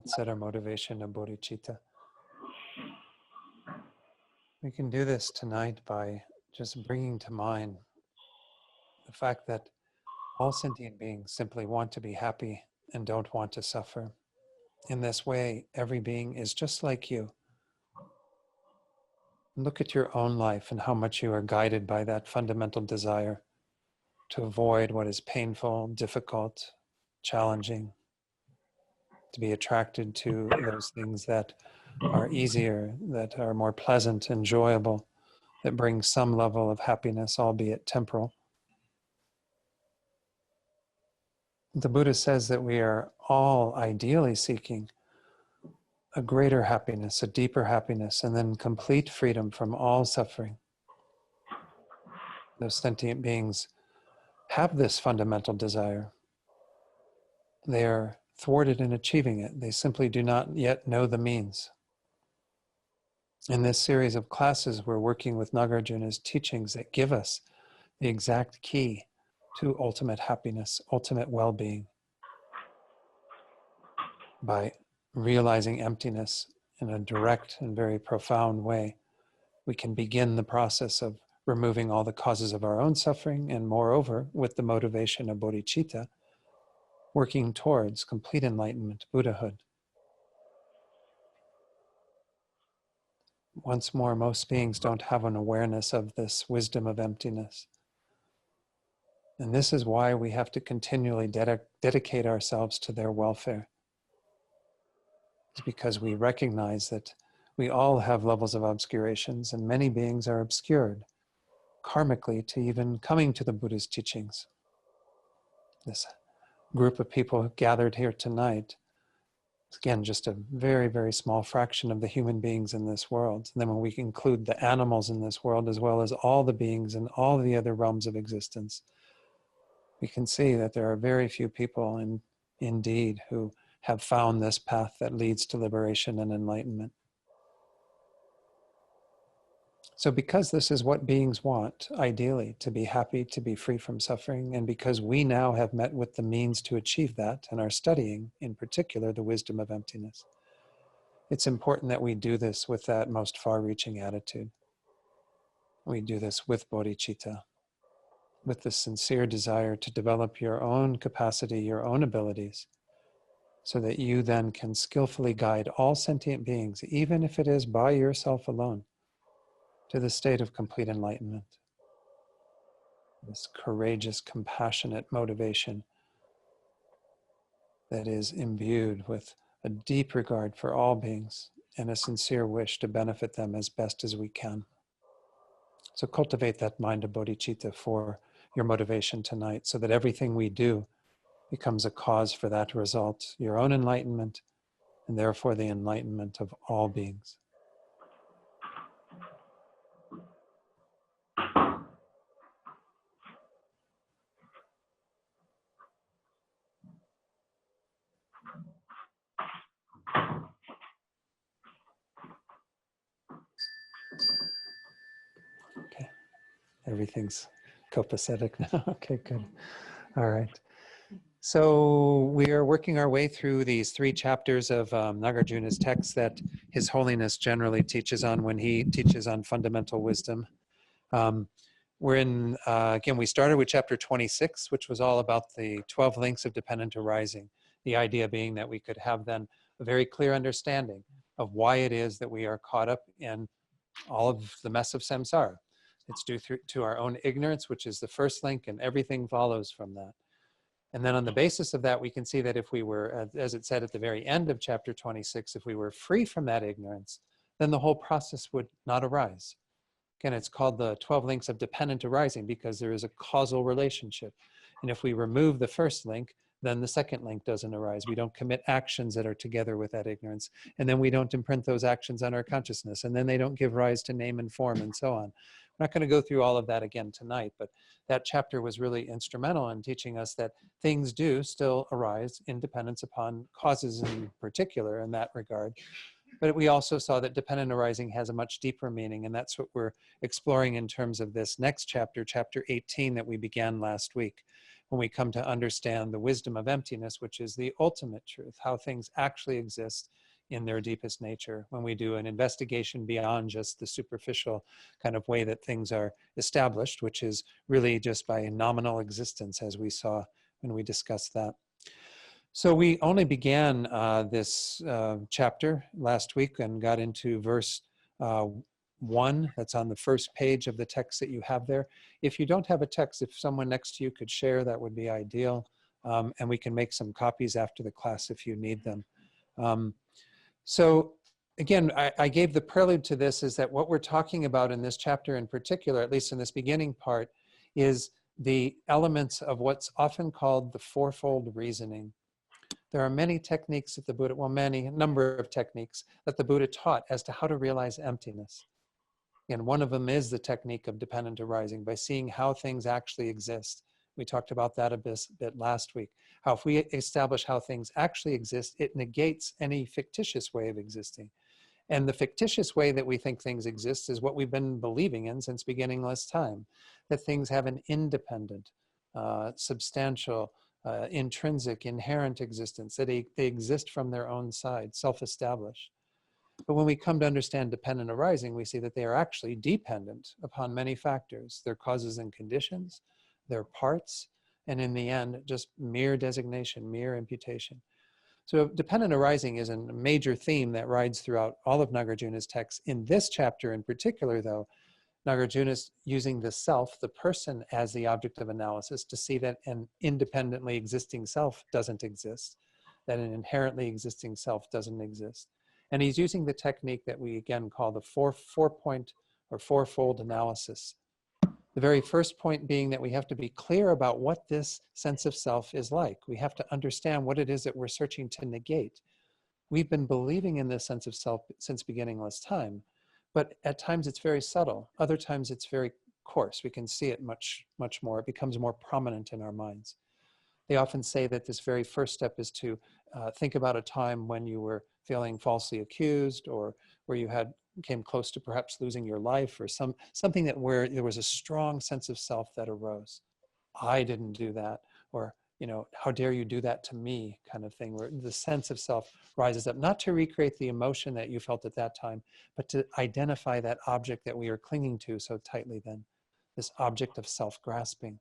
set our motivation of bodhicitta. We can do this tonight by just bringing to mind the fact that all sentient beings simply want to be happy and don't want to suffer. In this way, every being is just like you. Look at your own life and how much you are guided by that fundamental desire to avoid what is painful, difficult, challenging, to be attracted to those things that are easier, that are more pleasant, enjoyable, that bring some level of happiness, albeit temporal. The Buddha says that we are all ideally seeking a greater happiness, a deeper happiness, and then complete freedom from all suffering. Those sentient beings have this fundamental desire. They are thwarted in achieving it. They simply do not yet know the means. In this series of classes, we're working with Nagarjuna's teachings that give us the exact key to ultimate happiness, ultimate well-being. By realizing emptiness in a direct and very profound way, we can begin the process of removing all the causes of our own suffering, and moreover, with the motivation of bodhicitta, working towards complete enlightenment, Buddhahood. Once more, most beings don't have an awareness of this wisdom of emptiness. And this is why we have to continually dedicate ourselves to their welfare. It's because we recognize that we all have levels of obscurations, and many beings are obscured karmically to even coming to the Buddha's teachings. This group of people gathered here tonight, again, just a very, very small fraction of the human beings in this world. And then when we include the animals in this world, as well as all the beings in all the other realms of existence, we can see that there are very few people indeed who have found this path that leads to liberation and enlightenment. So because this is what beings want, ideally, to be happy, to be free from suffering, and because we now have met with the means to achieve that and are studying, in particular, the wisdom of emptiness, it's important that we do this with that most far-reaching attitude. We do this with bodhicitta, with the sincere desire to develop your own capacity, your own abilities, so that you then can skillfully guide all sentient beings, even if it is by yourself alone, to the state of complete enlightenment. This courageous, compassionate motivation that is imbued with a deep regard for all beings and a sincere wish to benefit them as best as we can. So cultivate that mind of bodhicitta for your motivation tonight, so that everything we do becomes a cause for that result, your own enlightenment, and therefore the enlightenment of all beings. Okay, everything's copacetic now. Okay, good. All right. So we are working our way through these 3 chapters of Nagarjuna's text that His Holiness generally teaches on when he teaches on fundamental wisdom. We're in, again, we started with chapter 26, which was all about the 12 links of dependent arising. The idea being that we could have then a very clear understanding of why it is that we are caught up in all of the mess of samsara. It's due to our own ignorance, which is the first link, and everything follows from that. And then on the basis of that, we can see that if we were, as it said at the very end of chapter 26, if we were free from that ignorance, then the whole process would not arise. Again, it's called the 12 links of dependent arising because there is a causal relationship. And if we remove the first link, then the second link doesn't arise. We don't commit actions that are together with that ignorance. And then we don't imprint those actions on our consciousness. And then they don't give rise to name and form and so on. I'm not going to go through all of that again tonight, but that chapter was really instrumental in teaching us that things do still arise in dependence upon causes in particular in that regard. But we also saw that dependent arising has a much deeper meaning, and that's what we're exploring in terms of this next chapter, chapter 18, that we began last week, when we come to understand the wisdom of emptiness, which is the ultimate truth, how things actually exist in their deepest nature, when we do an investigation beyond just the superficial kind of way that things are established, which is really just by nominal existence, as we saw when we discussed that. So we only began this chapter last week and got into verse 1. That's on the first page of the text that you have there. If you don't have a text, if someone next to you could share, that would be ideal. And we can make some copies after the class if you need them. So again, I gave the prelude to this, is that what we're talking about in this chapter in particular, at least in this beginning part, is the elements of what's often called the fourfold reasoning. There are many techniques that the Buddha, well, a number of techniques that the Buddha taught as to how to realize emptiness. And one of them is the technique of dependent arising, by seeing how things actually exist. We talked about that a bit last week. How if we establish how things actually exist, it negates any fictitious way of existing. And the fictitious way that we think things exist is what we've been believing in since beginningless time, that things have an independent, substantial, intrinsic, inherent existence, that they exist from their own side, self-established. But when we come to understand dependent arising, we see that they are actually dependent upon many factors, their causes and conditions, their parts, and in the end, just mere designation, mere imputation. So dependent arising is a major theme that rides throughout all of Nagarjuna's texts. In this chapter in particular, though, Nagarjuna is using the self, the person, as the object of analysis to see that an independently existing self doesn't exist, that an inherently existing self doesn't exist. And he's using the technique that we again call the four-point or fourfold analysis. The very first point being that we have to be clear about what this sense of self is like. We have to understand what it is that we're searching to negate. We've been believing in this sense of self since beginningless time, but at times it's very subtle. Other times it's very coarse. We can see it much, much more. It becomes more prominent in our minds. They often say that this very first step is to think about a time when you were feeling falsely accused, or where you came close to perhaps losing your life, or something that where there was a strong sense of self that arose. I didn't do that, or how dare you do that to me, kind of thing, where the sense of self rises up, not to recreate the emotion that you felt at that time, but to identify that object that we are clinging to so tightly then, this object of self-grasping.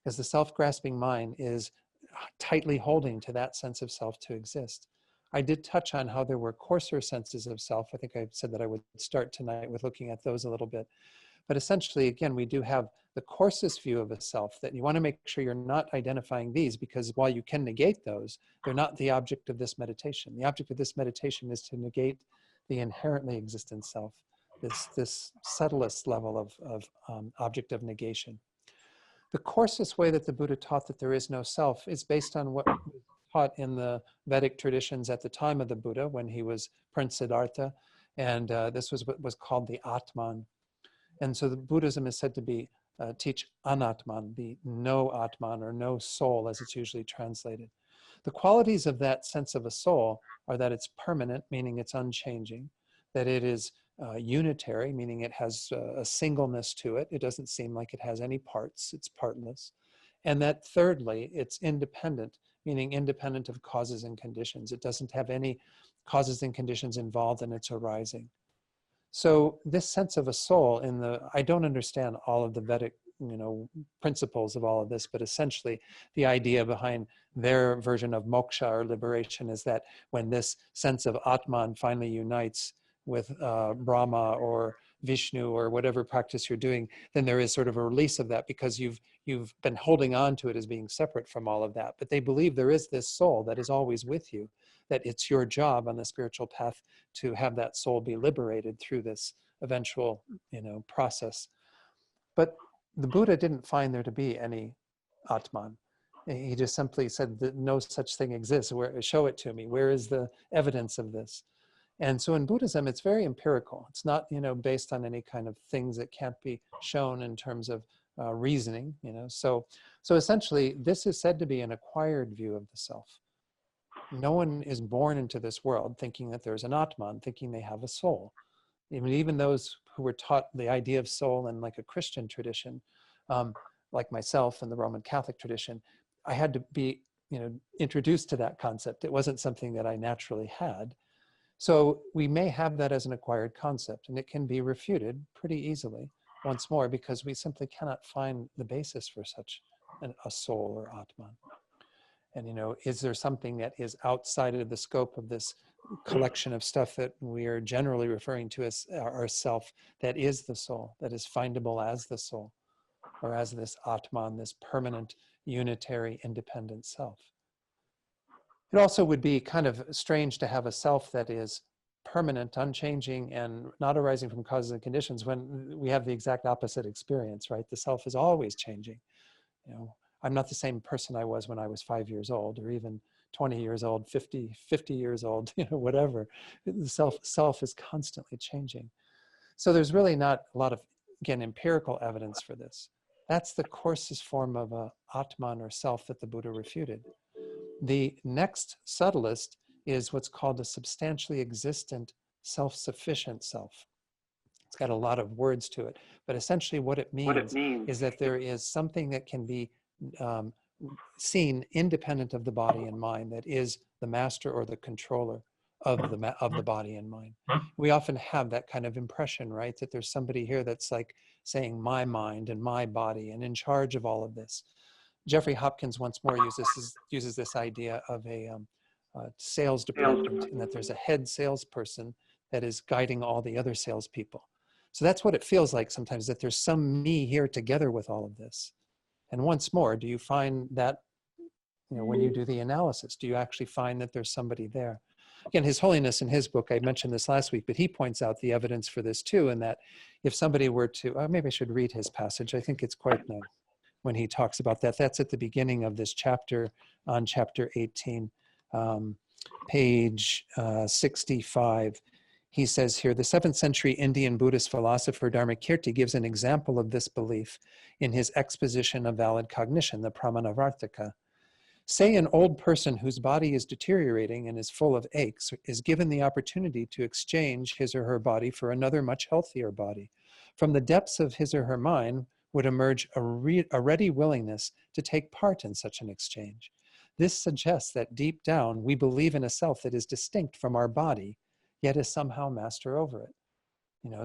Because the self-grasping mind is tightly holding to that sense of self to exist. I did touch on how there were coarser senses of self. I think I said that I would start tonight with looking at those a little bit. But essentially, again, we do have the coarsest view of a self, that you want to make sure you're not identifying these, because while you can negate those, they're not the object of this meditation. The object of this meditation is to negate the inherently existent self, this subtlest level of object of negation. The coarsest way that the Buddha taught that there is no self is based on what was taught in the Vedic traditions at the time of the Buddha, when he was Prince Siddhartha, and this was what was called the Atman. And so the Buddhism is said to teach anatman, the no Atman, or no soul, as it's usually translated. The qualities of that sense of a soul are that it's permanent, meaning it's unchanging, that it is unitary, meaning it has a singleness to it. It doesn't seem like it has any parts, it's partless. And that thirdly, it's independent, meaning independent of causes and conditions. It doesn't have any causes and conditions involved in its arising. So this sense of a soul I don't understand all of the Vedic, principles of all of this, but essentially the idea behind their version of moksha, or liberation, is that when this sense of Atman finally unites with Brahma or Vishnu or whatever practice you're doing, then there is sort of a release of that, because you've been holding on to it as being separate from all of that. But they believe there is this soul that is always with you, that it's your job on the spiritual path to have that soul be liberated through this eventual, process. But the Buddha didn't find there to be any Atman. He just simply said that no such thing exists. Show it to me. Where is the evidence of this? And so in Buddhism, it's very empirical. It's not, based on any kind of things that can't be shown in terms of reasoning, So essentially, this is said to be an acquired view of the self. No one is born into this world thinking that there's an Atman, thinking they have a soul. Even those who were taught the idea of soul in like a Christian tradition, like myself in the Roman Catholic tradition, I had to be, introduced to that concept. It wasn't something that I naturally had. So we may have that as an acquired concept, and it can be refuted pretty easily once more, because we simply cannot find the basis for such a soul or Atman. And, is there something that is outside of the scope of this collection of stuff that we are generally referring to as our self, that is the soul, that is findable as the soul, or as this Atman, this permanent, unitary, independent self? It also would be kind of strange to have a self that is permanent, unchanging, and not arising from causes and conditions when we have the exact opposite experience, right? The self is always changing. I'm not the same person I was when I was 5 years old, or even 20 years old, 50 years old, whatever. The self is constantly changing. So there's really not a lot of, again, empirical evidence for this. That's the coarsest form of a Atman or self that the Buddha refuted. The next subtlest is what's called a substantially existent, self-sufficient self. It's got a lot of words to it, but essentially what it means is that there is something that can be seen independent of the body and mind, that is the master or the controller of the body and mind. We often have that kind of impression, right? That there's somebody here that's like saying my mind and my body and in charge of all of this. Jeffrey Hopkins once more uses this idea of a sales department, and that there's a head salesperson that is guiding all the other salespeople. So that's what it feels like sometimes, that there's some me here together with all of this. And once more, do you find that, when you do the analysis, do you actually find that there's somebody there? Again, His Holiness in his book, I mentioned this last week, but he points out the evidence for this too, and that if somebody were to, maybe I should read his passage. I think it's quite nice when he talks about that. That's at the beginning of this chapter, on chapter 18, page 65. He says here, the 7th century Indian Buddhist philosopher Dharmakirti gives an example of this belief in his exposition of valid cognition, the Pramanavartika. Say an old person whose body is deteriorating and is full of aches is given the opportunity to exchange his or her body for another much healthier body. From the depths of his or her mind would emerge a ready willingness to take part in such an exchange. This suggests that deep down we believe in a self that is distinct from our body, yet is somehow master over it.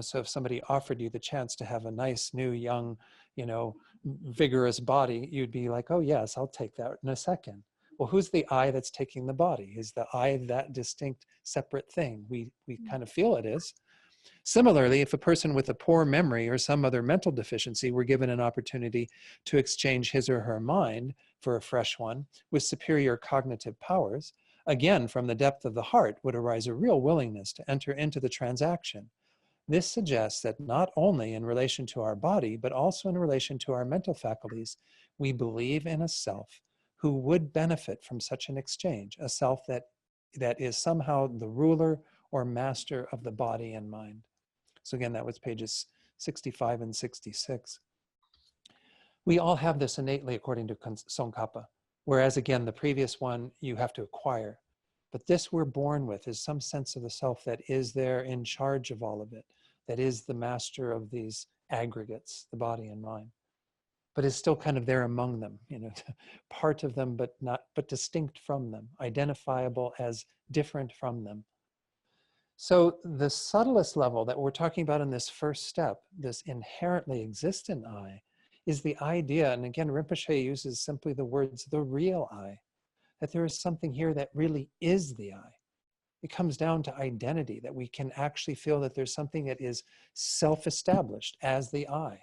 So if somebody offered you the chance to have a nice, new, young, vigorous body, you'd be like, oh yes, I'll take that in a second. Well, who's the I that's taking the body? Is the I that distinct, separate thing? We kind of feel it is. Similarly, if a person with a poor memory or some other mental deficiency were given an opportunity to exchange his or her mind for a fresh one with superior cognitive powers, again, from the depth of the heart would arise a real willingness to enter into the transaction. This suggests that not only in relation to our body, but also in relation to our mental faculties, we believe in a self who would benefit from such an exchange, a self that is somehow the ruler or master of the body and mind. So again, that was pages 65 and 66. We all have this innately according to Tsongkhapa, whereas again, the previous one you have to acquire. But this we're born with is some sense of the self that is there in charge of all of it, that is the master of these aggregates, the body and mind, but is still kind of there among them, part of them, but distinct from them, identifiable as different from them. So the subtlest level that we're talking about in this first step, this inherently existent I, is the idea, and again, Rinpoche uses simply the words, the real I, that there is something here that really is the I. It comes down to identity, that we can actually feel that there's something that is self-established as the I.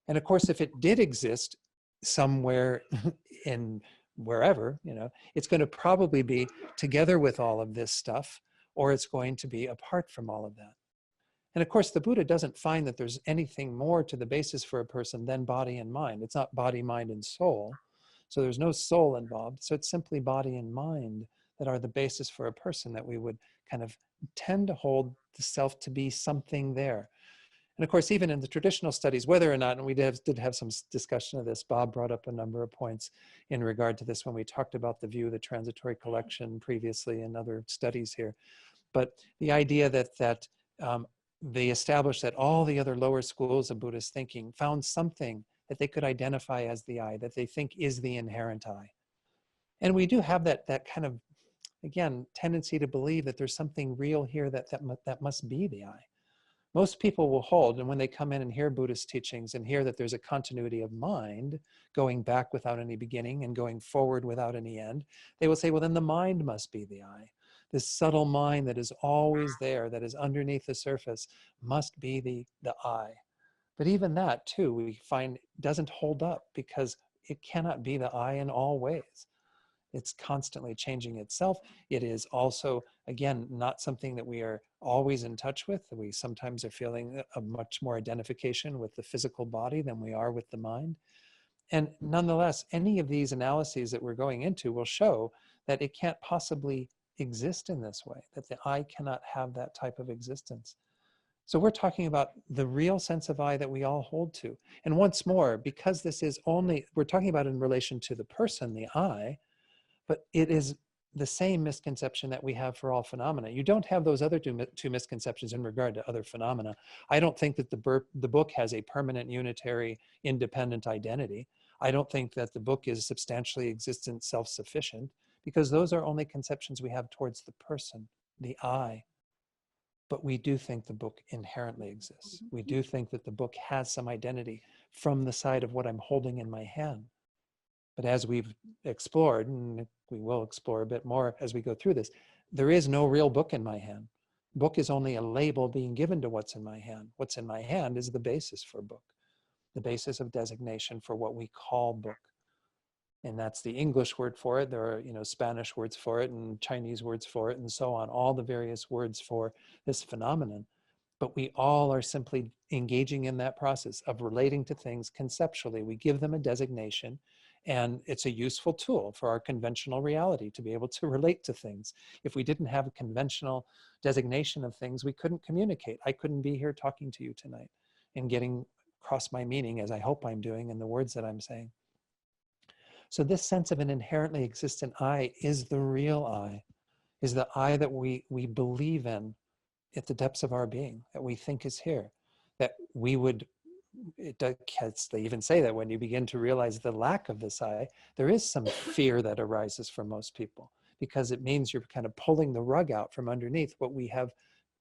And of course, if it did exist somewhere in wherever, it's going to probably be together with all of this stuff, or it's going to be apart from all of that. And of course, the Buddha doesn't find that there's anything more to the basis for a person than body and mind. It's not body, mind, and soul. So there's no soul involved. So it's simply body and mind that are the basis for a person, that we would kind of tend to hold the self to be something there. And of course, even in the traditional studies, whether or not, and we did have some discussion of this, Bob brought up a number of points in regard to this when we talked about the view of the transitory collection previously in other studies here. But the idea that they established that all the other lower schools of Buddhist thinking found something that they could identify as the I, that they think is the inherent I. And we do have that kind of, again, tendency to believe that there's something real here that must be the I. Most people will hold, and when they come in and hear Buddhist teachings and hear that there's a continuity of mind going back without any beginning and going forward without any end, they will say, well, then the mind must be the I. This subtle mind that is always there, that is underneath the surface, must be the I. But even that, too, we find doesn't hold up, because it cannot be the I in all ways. It's constantly changing itself. It is also, again, not something that we are always in touch with. We sometimes are feeling a much more identification with the physical body than we are with the mind. And nonetheless, any of these analyses that we're going into will show that it can't possibly exist in this way, that the I cannot have that type of existence. So we're talking about the real sense of I that we all hold to. And once more, because this is only, we're talking about in relation to the person, the I, but it is the same misconception that we have for all phenomena. You don't have those other two misconceptions in regard to other phenomena. I don't think that the book has a permanent, unitary, independent identity. I don't think that the book is substantially existent, self-sufficient, because those are only conceptions we have towards the person, the I. But we do think the book inherently exists. We do think that the book has some identity from the side of what I'm holding in my hand. But as we've explored, and we will explore a bit more as we go through this, there is no real book in my hand. Book is only a label being given to what's in my hand. What's in my hand is the basis for book, the basis of designation for what we call book. And that's the English word for it. There are, Spanish words for it and Chinese words for it and so on, all the various words for this phenomenon. But we all are simply engaging in that process of relating to things conceptually. We give them a designation, and it's a useful tool for our conventional reality to be able to relate to things. If we didn't have a conventional designation of things, we couldn't communicate. I couldn't be here talking to you tonight and getting across my meaning, as I hope I'm doing in the words that I'm saying. So this sense of an inherently existent I is the real I, is the I that we believe in at the depths of our being, that we think is here, that we would, they even say that when you begin to realize the lack of this I, there is some fear that arises for most people, because it means you're kind of pulling the rug out from underneath what we have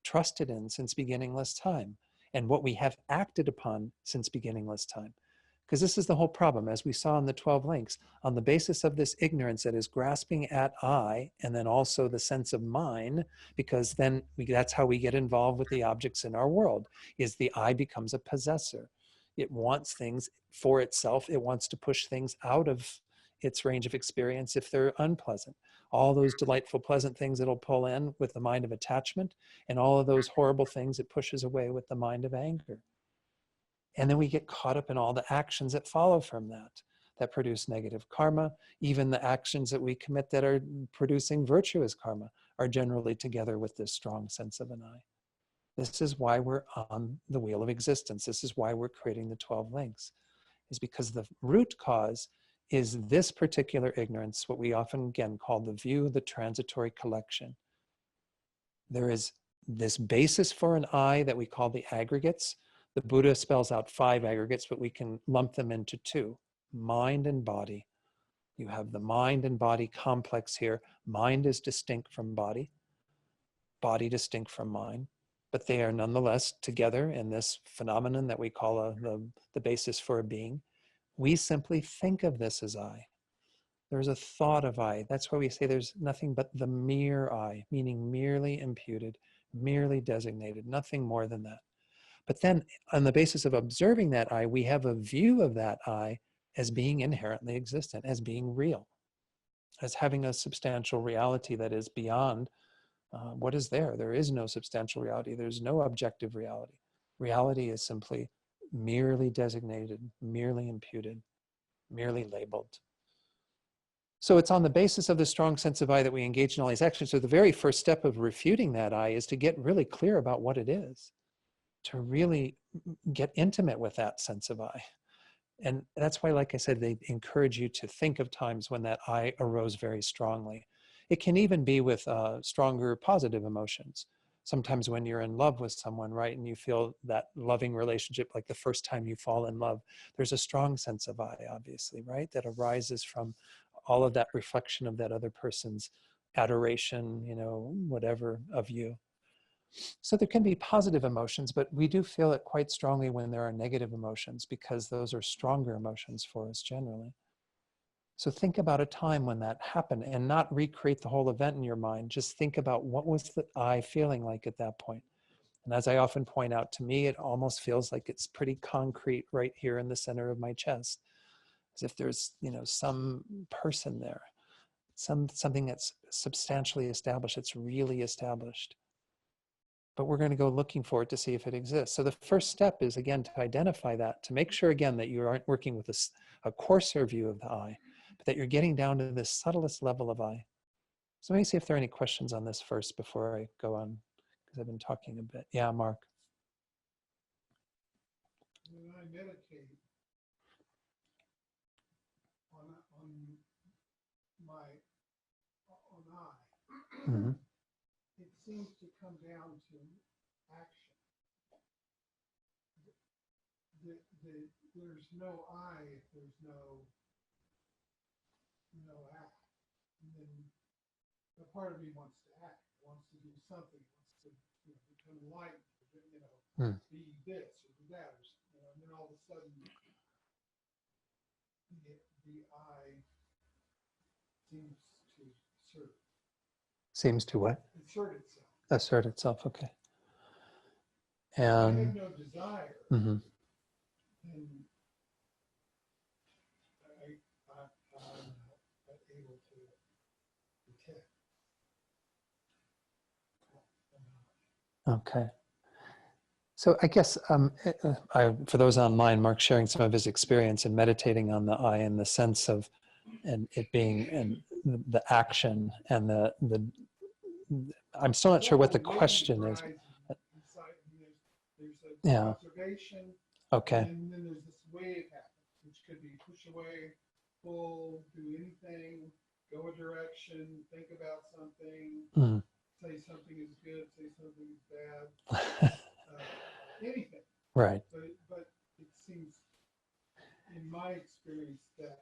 trusted in since beginningless time, and what we have acted upon since beginningless time. Because this is the whole problem, as we saw in the 12 links, on the basis of this ignorance that is grasping at I, and then also the sense of mine, because then that's how we get involved with the objects in our world, is the I becomes a possessor. It wants things for itself. It wants to push things out of its range of experience if they're unpleasant. All those delightful, pleasant things it'll pull in with the mind of attachment, and all of those horrible things it pushes away with the mind of anger. And then we get caught up in all the actions that follow from that produce negative karma. Even the actions that we commit that are producing virtuous karma are generally together with this strong sense of an I. This is why we're on the wheel of existence. This is why we're creating the 12 links, is because the root cause is this particular ignorance, what we often again call the view of the transitory collection. There is this basis for an I that we call the aggregates. The Buddha spells out 5 aggregates, but we can lump them into 2, mind and body. You have the mind and body complex here. Mind is distinct from body distinct from mind, but they are nonetheless together in this phenomenon that we call the basis for a being. We simply think of this as I. There's a thought of I. That's why we say there's nothing but the mere I, meaning merely imputed, merely designated, nothing more than that. But then on the basis of observing that I, we have a view of that I as being inherently existent, as being real, as having a substantial reality that is beyond what is there. There is no substantial reality. There's no objective reality. Reality is simply merely designated, merely imputed, merely labeled. So it's on the basis of the strong sense of I that we engage in all these actions. So the very first step of refuting that I is to get really clear about what it is, to really get intimate with that sense of I. And that's why, like I said, they encourage you to think of times when that I arose very strongly. It can even be with stronger positive emotions. sometimes when you're in love with someone, right, and you feel that loving relationship, like the first time you fall in love, there's a strong sense of I, obviously, right, that arises from all of that reflection of that other person's adoration, you know, whatever of you. So there can be positive emotions, but we do feel it quite strongly when there are negative emotions, because those are stronger emotions for us generally. So think about a time when that happened and not recreate the whole event in your mind. Just think about what was the I feeling like at that point. And as I often point out, to me, it almost feels like it's pretty concrete right here in the center of my chest, as if there's, you know, some person there, something that's substantially established, it's really established. But we're going to go looking for it to see if it exists. So the first step is, again, to identify that, to make sure, again, that you aren't working with a coarser view of the I, but that you're getting down to the subtlest level of I. So let me see if there are any questions on this first before I go on, because I've been talking a bit. Yeah, Mark. When I meditate on I, Mm-hmm. it seems to come down to action. There's no I if there's no act. And then a part of me wants to act, wants to do something, wants to become enlightened, be this or do that, or and then all of a sudden the I seems to assert. Seems to what? Assert itself. Assert itself, okay. I have And no desire. mm-hmm. And I'm not able to detect. Okay. So I guess for those online, Mark's sharing some of his experience in meditating on the I in the sense of, and it being and the action and the I'm still not sure what the question is. There's an observation. Okay. And then there's this wave happens, which could be push away, pull, do anything, go a direction, think about something, say something is good, say something is bad, anything. Right. But it seems, in my experience, that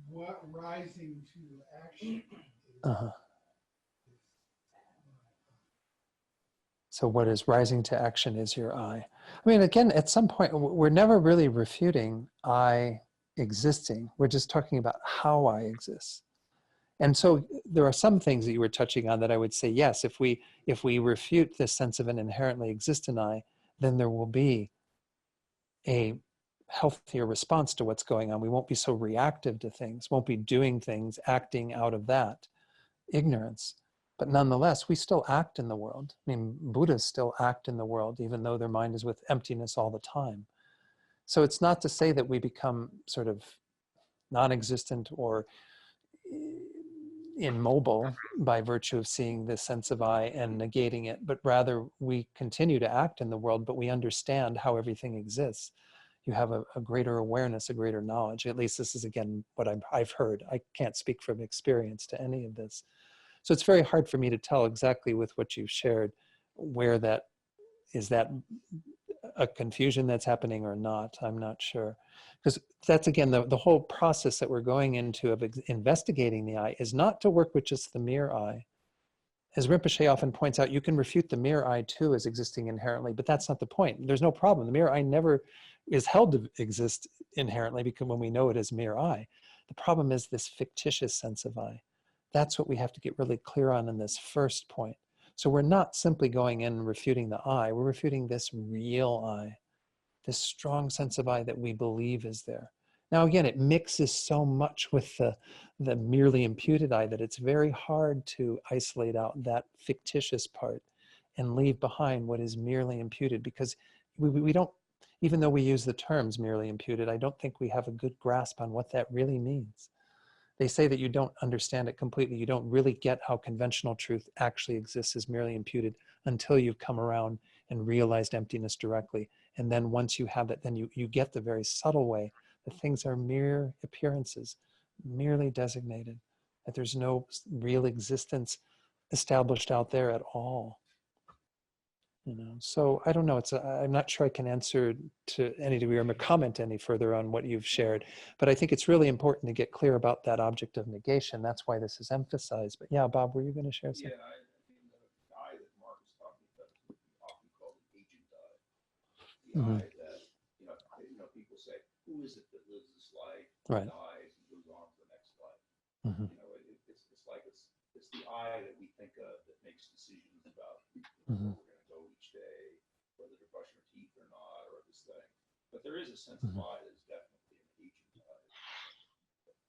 what rising to action is. So what is rising to action is your I. I mean, again, at some point, we're never really refuting I existing. We're just talking about how I exist. And so there are some things that you were touching on that I would say, yes, if we refute this sense of an inherently existent I, then there will be a healthier response to what's going on. We won't be so reactive to things, won't be doing things, acting out of that ignorance. But nonetheless, we still act in the world. I mean, Buddhists still act in the world, even though their mind is with emptiness all the time. So it's not to say that we become sort of non-existent or immobile by virtue of seeing this sense of I and negating it, but rather we continue to act in the world, but we understand how everything exists. You have a greater awareness, a greater knowledge. At least this is, again, what I've heard. I can't speak from experience to any of this. So it's very hard for me to tell exactly with what you've shared where that is, that a confusion that's happening or not. I'm not sure. Because that's, again, the whole process that we're going into of investigating the I is not to work with just the mere I. As Rinpoche often points out, you can refute the mere I too as existing inherently, but that's not the point. There's no problem. The mere I never is held to exist inherently, because when we know it as mere I. The problem is this fictitious sense of I. That's what we have to get really clear on in this first point. So we're not simply going in and refuting the I, we're refuting this real I, this strong sense of I that we believe is there. Now, again, it mixes so much with the merely imputed I that it's very hard to isolate out that fictitious part and leave behind what is merely imputed, because we don't, even though we use the terms merely imputed, I don't think we have a good grasp on what that really means. They say that you don't understand it completely. You don't really get how conventional truth actually exists as merely imputed until you've come around and realized emptiness directly. And then once you have it, then you get the very subtle way that things are mere appearances, merely designated, that there's no real existence established out there at all. So I don't know. I'm not sure I can answer to any degree or comment any further on what you've shared, but I think it's really important to get clear about that object of negation. That's why this is emphasized. But yeah, Bob, were you going to share something? Yeah, the I that Mark was talking about is what we often call the agent I. The I that, people say, who is it that lives this life, Right. dies, and moves on to the next life? Mm-hmm. It's like it's the I that we think of that makes decisions about Mm-hmm. where we're going to go each day, whether to brush our teeth or not, or this thing. But there is a sense of I that is definitely an agent I.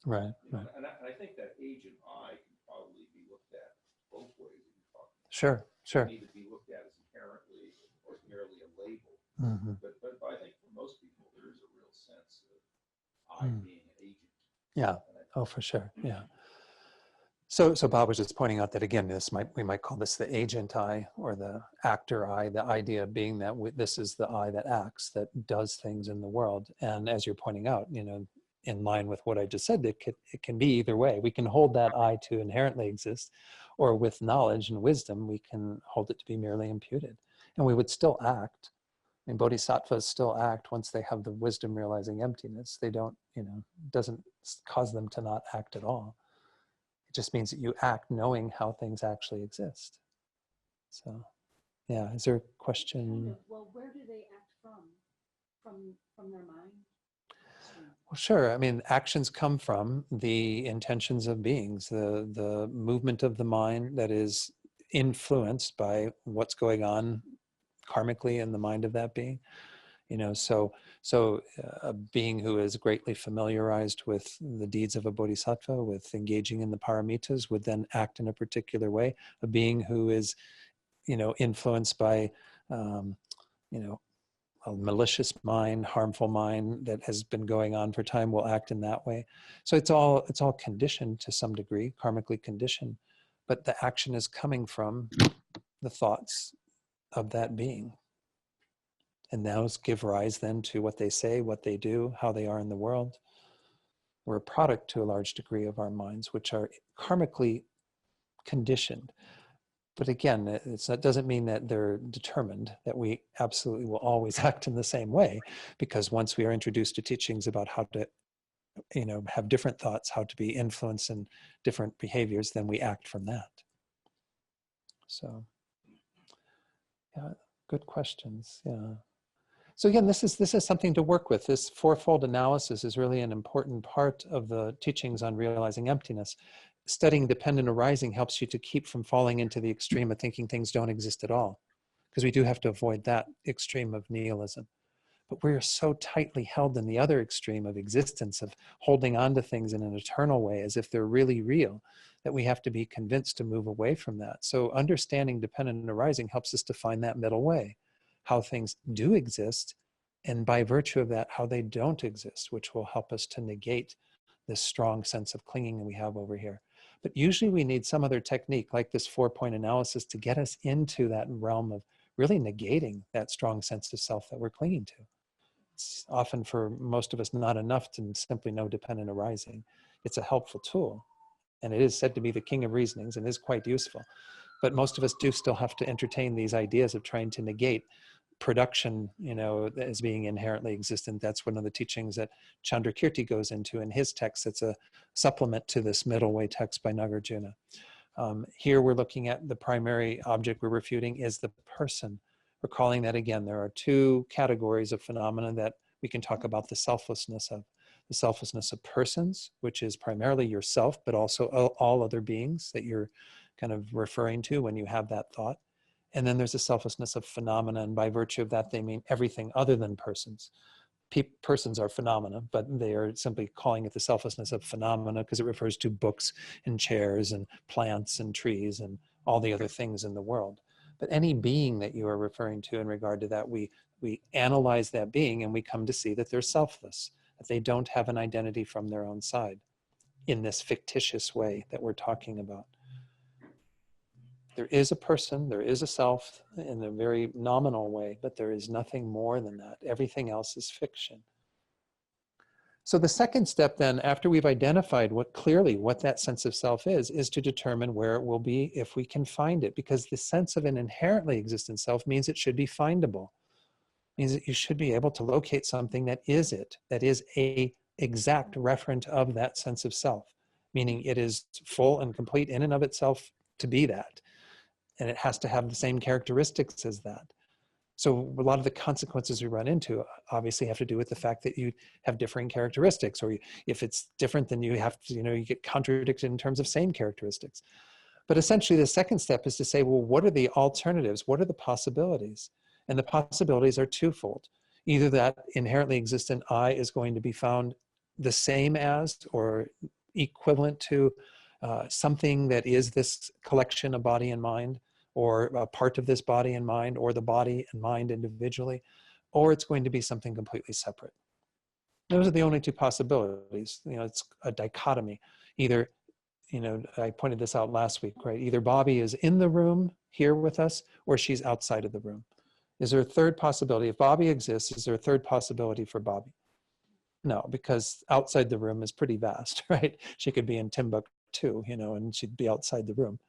Right. Right. And I think that agent I can probably be looked at both ways that you're talking about. Sure. It can either be looked at as inherently or as merely a label. Mm-hmm. But I think for most people, there is a real sense of I being an agent. Yeah. Oh, for sure. Yeah. So Bob was just pointing out that again, we might call this the agent I or the actor I. The idea being that this is the I that acts, that does things in the world. And as you're pointing out, in line with what I just said, it can be either way. We can hold that I to inherently exist, or with knowledge and wisdom, we can hold it to be merely imputed, and we would still act. I mean, bodhisattvas still act once they have the wisdom realizing emptiness. They don't, doesn't cause them to not act at all. It just means that you act knowing how things actually exist. So, yeah, is there a question? Well, where do they act from? From their mind? Well, sure. I mean, actions come from the intentions of beings, the movement of the mind that is influenced by what's going on karmically in the mind of that being. So a being who is greatly familiarized with the deeds of a bodhisattva, with engaging in the paramitas, would then act in a particular way. A being who is, influenced by, a malicious mind, harmful mind that has been going on for time will act in that way. So it's all conditioned to some degree, karmically conditioned, but the action is coming from the thoughts of that being. And those give rise then to what they say, what they do, how they are in the world. We're a product to a large degree of our minds, which are karmically conditioned. But again, that doesn't mean that they're determined, that we absolutely will always act in the same way, because once we are introduced to teachings about how to, have different thoughts, how to be influenced in different behaviors, then we act from that. So, yeah, good questions. Yeah. So again, this is something to work with. This fourfold analysis is really an important part of the teachings on realizing emptiness. Studying dependent arising helps you to keep from falling into the extreme of thinking things don't exist at all, because we do have to avoid that extreme of nihilism. But we're so tightly held in the other extreme of existence, of holding on to things in an eternal way as if they're really real, that we have to be convinced to move away from that. So understanding dependent arising helps us to find that middle way, how things do exist, and by virtue of that, how they don't exist, which will help us to negate this strong sense of clinging that we have over here. But usually we need some other technique like this 4-point analysis to get us into that realm of really negating that strong sense of self that we're clinging to. It's often for most of us not enough to simply know dependent arising. It's a helpful tool, and it is said to be the king of reasonings and is quite useful. But most of us do still have to entertain these ideas of trying to negate production, as being inherently existent. That's one of the teachings that Chandrakirti goes into in his text. It's a supplement to this middle way text by Nagarjuna. Here we're looking at the primary object we're refuting is the person. We're calling that, again, there are two categories of phenomena that we can talk about the selflessness of. The selflessness of persons, which is primarily yourself, but also all other beings that you're kind of referring to when you have that thought. And then there's the selflessness of phenomena, and by virtue of that, they mean everything other than persons. Persons are phenomena, but they are simply calling it the selflessness of phenomena because it refers to books and chairs and plants and trees and all the other things in the world. But any being that you are referring to in regard to that, we analyze that being and we come to see that they're selfless, that they don't have an identity from their own side in this fictitious way that we're talking about. There is a person, there is a self in a very nominal way, but there is nothing more than that. Everything else is fiction. So the second step then, after we've identified what that sense of self is to determine where it will be if we can find it. Because the sense of an inherently existent self means it should be findable. Means that you should be able to locate something that is it, that is a exact referent of that sense of self, meaning it is full and complete in and of itself to be that. And it has to have the same characteristics as that. So a lot of the consequences we run into obviously have to do with the fact that you have differing characteristics, or if it's different, then you have to, you get contradicted in terms of same characteristics. But essentially the second step is to say, well, what are the alternatives? What are the possibilities? And the possibilities are twofold. Either that inherently existent I is going to be found the same as or equivalent to something that is this collection of body and mind, or a part of this body and mind, or the body and mind individually, or it's going to be something completely separate. Those are the only two possibilities. It's a dichotomy. Either, I pointed this out last week, right? Either Bobby is in the room here with us, or she's outside of the room. Is there a third possibility? If Bobby exists, is there a third possibility for Bobby? No, because outside the room is pretty vast, right? She could be in Timbuktu, and she'd be outside the room.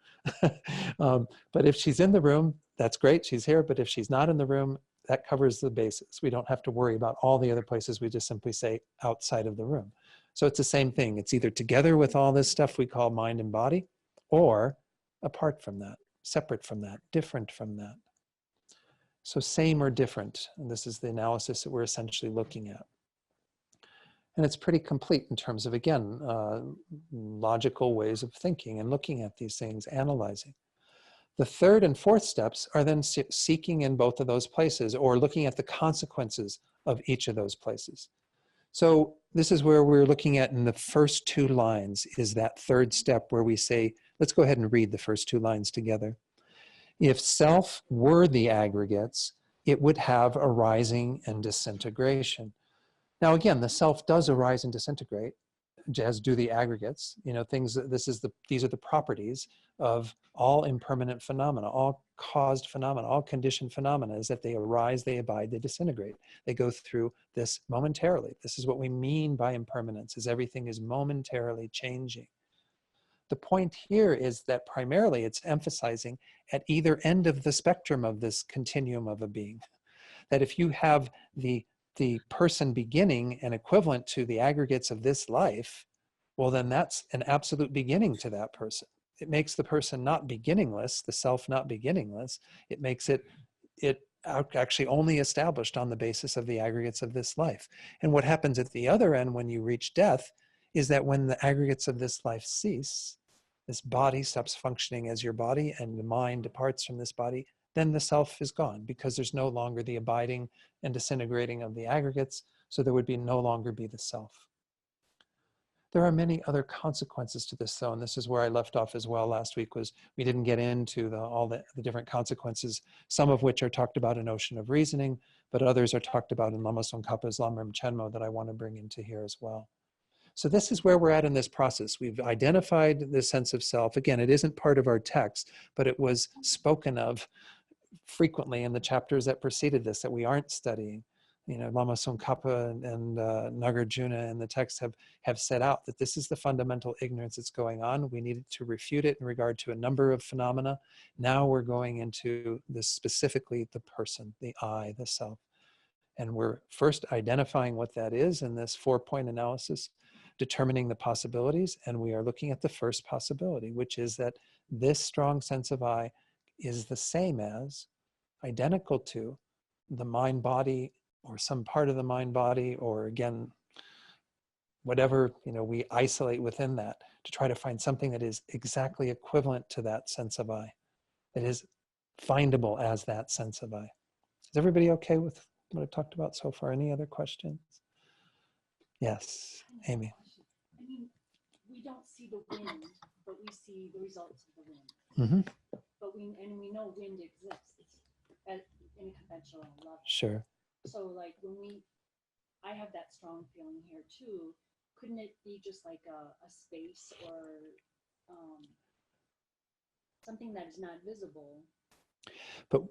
But if she's in the room, that's great, she's here. But if she's not in the room, that covers the basis. We don't have to worry about all the other places. We just simply say outside of the room. So it's the same thing. It's either together with all this stuff we call mind and body, or apart from that, separate from that, different from that. So same or different. And this is the analysis that we're essentially looking at. And it's pretty complete in terms of, again, logical ways of thinking and looking at these things, analyzing. The third and fourth steps are then seeking in both of those places, or looking at the consequences of each of those places. So this is where we're looking at in the first two lines, is that third step where we say, let's go ahead and read the first two lines together. If self were the aggregates, it would have arising and disintegration. Now, again, the self does arise and disintegrate, as do the aggregates. Things. These are the properties of all impermanent phenomena, all caused phenomena, all conditioned phenomena. Is that they arise, they abide, they disintegrate. They go through this momentarily. This is what we mean by impermanence: is everything is momentarily changing. The point here is that primarily it's emphasizing at either end of the spectrum of this continuum of a being. That if you have the person beginning and equivalent to the aggregates of this life, well, then that's an absolute beginning to that person. It makes the person not beginningless, the self not beginningless. It makes it actually only established on the basis of the aggregates of this life. And what happens at the other end when you reach death is that when the aggregates of this life cease, this body stops functioning as your body and the mind departs from this body, then the self is gone, because there's no longer the abiding and disintegrating of the aggregates, so there would no longer be the self. There are many other consequences to this, though, and this is where I left off as well last week. Was we didn't get into all the different consequences, some of which are talked about in Ocean of Reasoning, but others are talked about in Lama Tsongkhapa's Lamrim Chenmo that I want to bring into here as well. So this is where we're at in this process. We've identified the sense of self. Again, it isn't part of our text, but it was spoken of frequently in the chapters that preceded this that we aren't studying. Lama Tsongkhapa and Nagarjuna in the text have set out that this is the fundamental ignorance that's going on. We needed to refute it in regard to a number of phenomena. Now we're going into this specifically, the person, the I, the self. And we're first identifying what that is in this 4-point analysis, determining the possibilities, and we are looking at the first possibility, which is that this strong sense of I is the same as, identical to, the mind-body, or some part of the mind-body, or again, whatever we isolate within that, to try to find something that is exactly equivalent to that sense of I, that is findable as that sense of I. Is everybody okay with what I've talked about so far? Any other questions? Yes, Amy. I mean, we don't see the wind, but we see the results of the wind. Mm-hmm. But we know wind exists in a conventional level. Sure. So like I have that strong feeling here too. Couldn't it be just like a space or something that is not visible?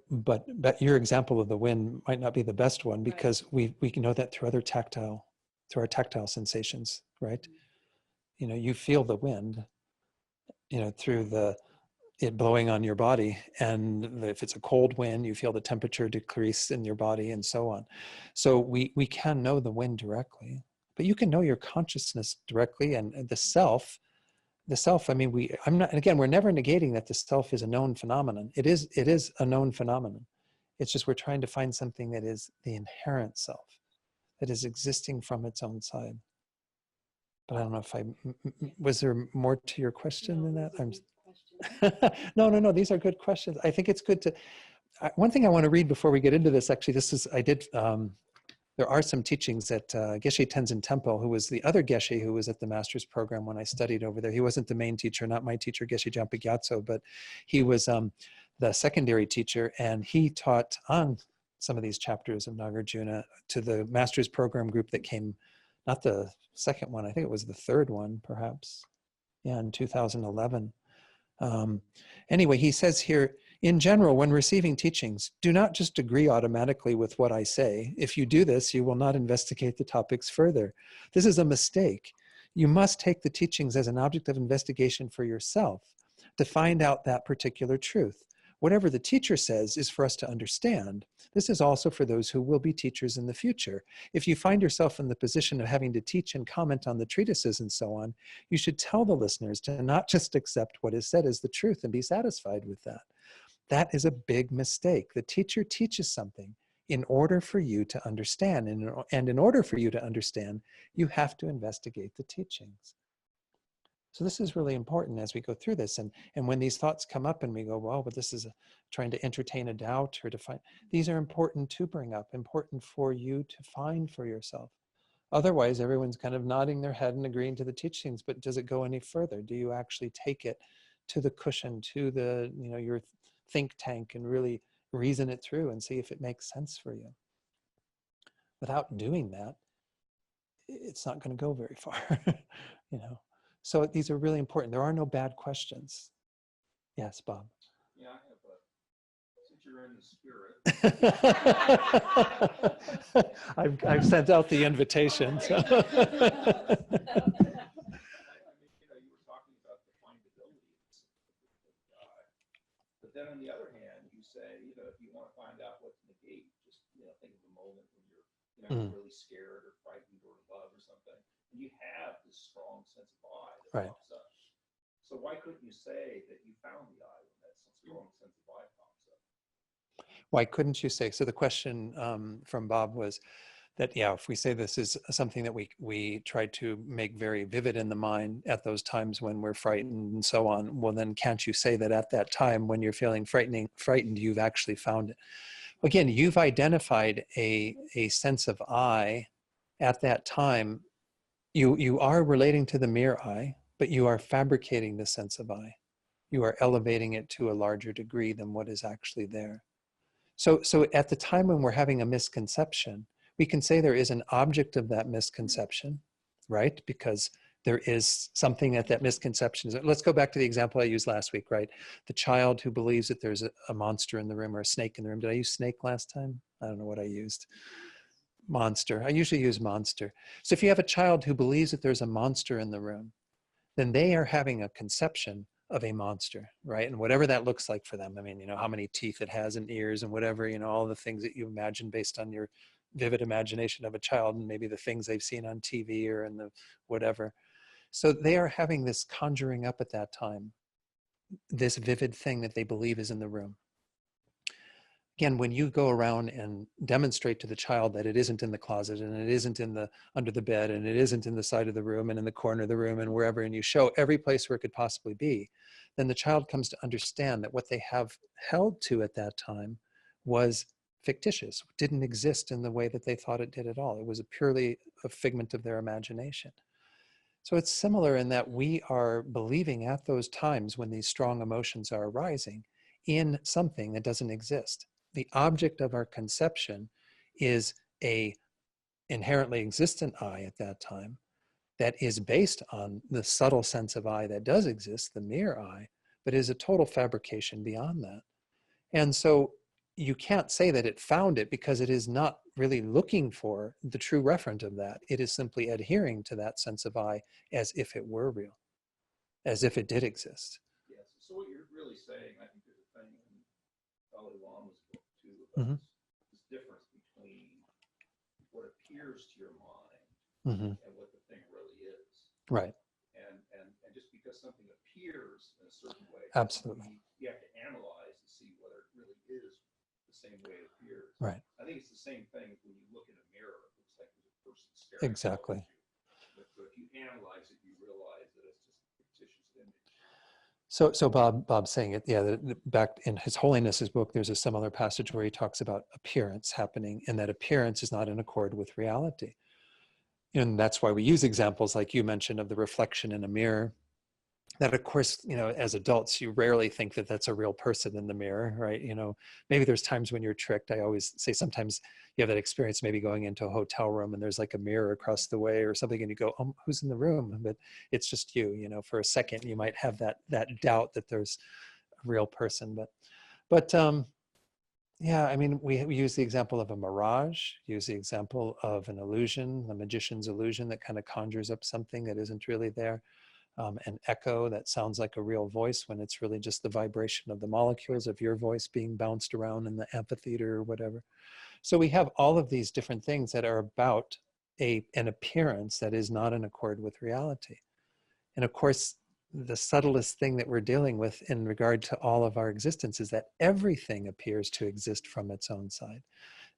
But your example of the wind might not be the best one, because we can know that through other tactile through our tactile sensations, right? You know, you feel the wind, you know, through it blowing on your body. And if it's a cold wind, you feel the temperature decrease in your body and so on. So we can know the wind directly, but you can know your consciousness directly, and the self, I mean, we're never negating that the self is a known phenomenon. It is a known phenomenon. It's just we're trying to find something that is the inherent self, that is existing from its own side. But I don't know if was there more to your question than that? No, these are good questions. I think it's good to, one thing I want to read before we get into this, actually, there are some teachings that Geshe Tenzin Temple, who was the other Geshe who was at the master's program when I studied over there. He wasn't the main teacher, not my teacher, Geshe Jampa Gyatso, but he was the secondary teacher, and he taught on some of these chapters of Nagarjuna to the master's program group that came, not the second one, I think it was the third one, perhaps, yeah, in 2011. Anyway, he says here, in general, when receiving teachings, do not just agree automatically with what I say. If you do this, you will not investigate the topics further. This is a mistake. You must take the teachings as an object of investigation for yourself to find out that particular truth. Whatever the teacher says is for us to understand. This is also for those who will be teachers in the future. If you find yourself in the position of having to teach and comment on the treatises and so on, you should tell the listeners to not just accept what is said as the truth and be satisfied with that. That is a big mistake. The teacher teaches something in order for you to understand. And in order for you to understand, you have to investigate the teachings. So this is really important as we go through this. And when these thoughts come up and we go, well, but this is trying to entertain a doubt or to find, these are important to bring up, important for you to find for yourself. Otherwise, everyone's kind of nodding their head and agreeing to the teachings, but does it go any further? Do you actually take it to the cushion, to the, you know, your think tank and really reason it through and see if it makes sense for you? Without doing that, it's not going to go very far, you know. So these are really important. There are no bad questions. Yes, Bob. Yeah, I have since you're in the spirit. I've sent out the invitations. I mean, you were talking about the findability of God. But then on the other hand, you say, if you want to find out what to negate, just, think of a moment when you're, really scared or frightened or in love or something. And you have this strong sense of I that pops up. So why couldn't you say that you found the I when that strong sense of I pops up? Why couldn't you say? So the question from Bob was that, if we say this is something that we try to make very vivid in the mind at those times when we're frightened and so on, well, then can't you say that at that time when you're feeling frightened, you've actually found it? Again, you've identified a sense of I at that time. You are relating to the mere I, but you are fabricating the sense of I. You are elevating it to a larger degree than what is actually there. So at the time when we're having a misconception, we can say there is an object of that misconception, right? Because there is something at that misconception. Let's go back to the example I used last week, right? The child who believes that there's a monster in the room or a snake in the room. Did I use snake last time? I don't know what I used. Monster. I usually use monster. So if you have a child who believes that there's a monster in the room, then they are having a conception of a monster, right? And whatever that looks like for them. I mean, how many teeth it has and ears and whatever, all the things that you imagine based on your vivid imagination of a child and maybe the things they've seen on TV or in the whatever. So they are having this conjuring up at that time, this vivid thing that they believe is in the room. Again, when you go around and demonstrate to the child that it isn't in the closet and it isn't under the bed and it isn't in the side of the room and in the corner of the room and wherever, and you show every place where it could possibly be, then the child comes to understand that what they have held to at that time was fictitious, didn't exist in the way that they thought it did at all. It was purely a figment of their imagination. So it's similar in that we are believing at those times when these strong emotions are arising in something that doesn't exist. The object of our conception is a inherently existent I at that time that is based on the subtle sense of I that does exist, the mere I, but is a total fabrication beyond that. And so you can't say that it found it, because it is not really looking for the true referent of that. It is simply adhering to that sense of I as if it were real, as if it did exist. Yes. So what you're really saying, I think there's a thing in Dalai Lama's book too Mhm. about this difference between what appears to your mind Hmm. and what the thing really is. Right. And just because something appears in a certain way, Absolutely. you have to analyze to see whether it really is the same way it appears. Right. I think it's the same thing when you look in a mirror. It looks like there's a person staring Exactly. at you. But if you analyze it, you realize that it's just a fictitious image. So Bob's saying it, yeah, back in his Holiness's book, there's a similar passage where he talks about appearance happening, and that appearance is not in accord with reality. And that's why we use examples like you mentioned of the reflection in a mirror. That, of course, as adults, you rarely think that that's a real person in the mirror, right? Maybe there's times when you're tricked. I always say sometimes you have that experience, maybe going into a hotel room and there's like a mirror across the way or something, and you go, oh, who's in the room? But it's just you. For a second, you might have that doubt that there's a real person. But yeah, I mean, we use the example of a mirage, use the example of an illusion, the magician's illusion that kind of conjures up something that isn't really there. An echo that sounds like a real voice when it's really just the vibration of the molecules of your voice being bounced around in the amphitheater or whatever. So we have all of these different things that are about an appearance that is not in accord with reality. And of course, the subtlest thing that we're dealing with in regard to all of our existence is that everything appears to exist from its own side.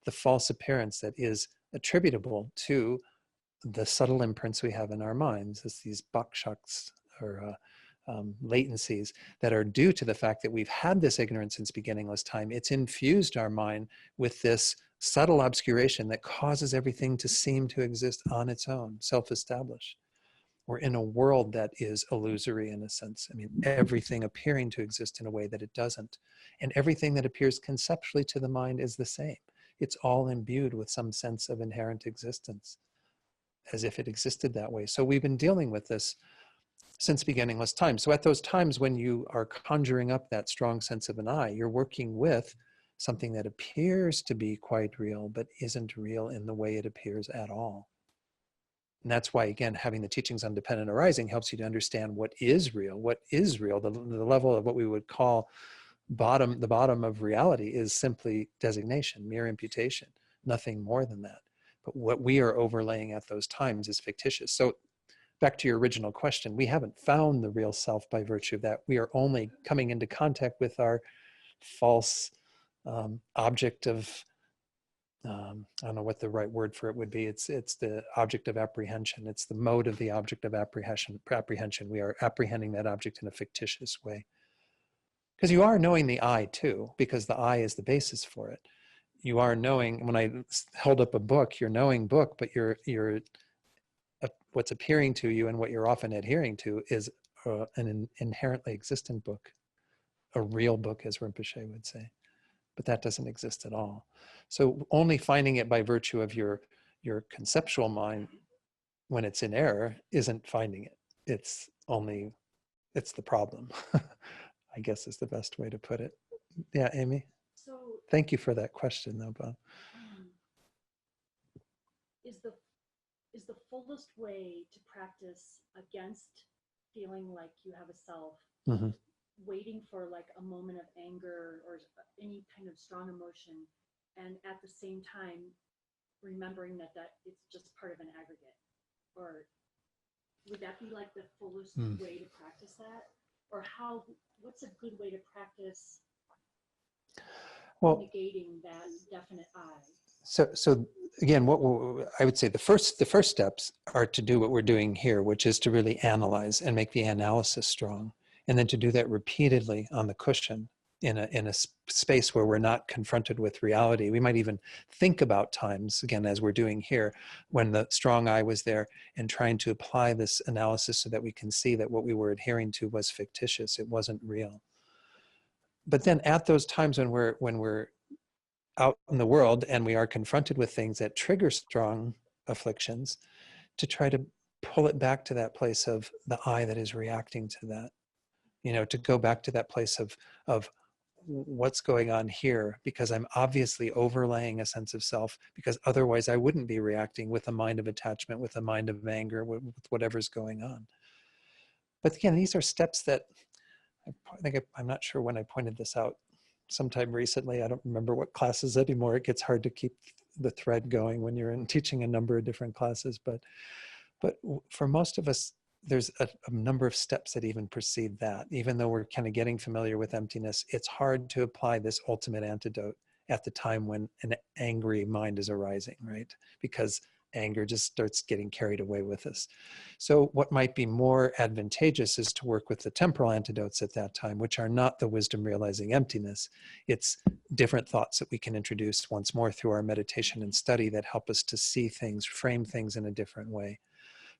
The false appearance that is attributable to the subtle imprints we have in our minds, is these bakshuks or latencies that are due to the fact that we've had this ignorance since beginningless time. It's infused our mind with this subtle obscuration that causes everything to seem to exist on its own, self-established. We're in a world that is illusory in a sense. I mean, everything appearing to exist in a way that it doesn't. And everything that appears conceptually to the mind is the same. It's all imbued with some sense of inherent existence, as if it existed that way. So we've been dealing with this since beginningless time. So at those times when you are conjuring up that strong sense of an I, you're working with something that appears to be quite real, but isn't real in the way it appears at all. And that's why, again, having the teachings on dependent arising helps you to understand what is real. What is real, the level of what we would call the bottom of reality is simply designation, mere imputation, nothing more than that. But what we are overlaying at those times is fictitious. So back to your original question, we haven't found the real self by virtue of that. We are only coming into contact with our false object of, I don't know what the right word for it would be. It's the object of apprehension. It's the mode of the object of apprehension. We are apprehending that object in a fictitious way. Because you are knowing the I too, because the I is the basis for it. You are knowing, when I held up a book, you're knowing book, but you're what's appearing to you and what you're often adhering to is an inherently existent book, a real book, as Rinpoche would say. But that doesn't exist at all. So only finding it by virtue of your conceptual mind when it's in error isn't finding it. It's the problem, I guess is the best way to put it. Yeah, Amy? So Thank you for that question though, Bob. is the fullest way to practice against feeling like you have a self, Mm-hmm. waiting for like a moment of anger or any kind of strong emotion, and at the same time remembering that it's just part of an aggregate? Or would that be like the fullest way to practice that? Or what's a good way to practice negating that definite I? So again, I would say the first steps are to do what we're doing here, which is to really analyze and make the analysis strong, and then to do that repeatedly on the cushion in a space where we're not confronted with reality. We might even think about times, again, as we're doing here, when the strong I was there, and trying to apply this analysis so that we can see that what we were adhering to was fictitious. It wasn't real. But then at those times when we're out in the world and we are confronted with things that trigger strong afflictions, to try to pull it back to that place of the I that is reacting to that, to go back to that place of what's going on here, because I'm obviously overlaying a sense of self, because otherwise I wouldn't be reacting with a mind of attachment, with a mind of anger, with whatever's going on. But again, these are steps that I'm not sure when I pointed this out, sometime recently. I don't remember what classes anymore. It gets hard to keep the thread going when you're teaching a number of different classes. But for most of us, there's a number of steps that even precede that. Even though we're kind of getting familiar with emptiness, it's hard to apply this ultimate antidote at the time when an angry mind is arising, right? Because anger just starts getting carried away with us. So what might be more advantageous is to work with the temporal antidotes at that time, which are not the wisdom realizing emptiness. It's different thoughts that we can introduce once more through our meditation and study that help us to see things, frame things in a different way.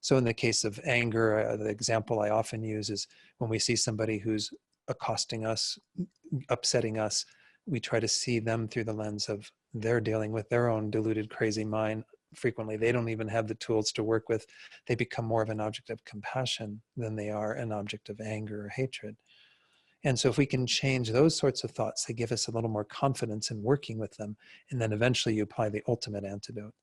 So in the case of anger, the example I often use is when we see somebody who's accosting us, upsetting us, we try to see them through the lens of they're dealing with their own deluded, crazy mind. Frequently, they don't even have the tools to work with. They become more of an object of compassion than they are an object of anger or hatred. And so if we can change those sorts of thoughts, they give us a little more confidence in working with them. And then eventually you apply the ultimate antidote,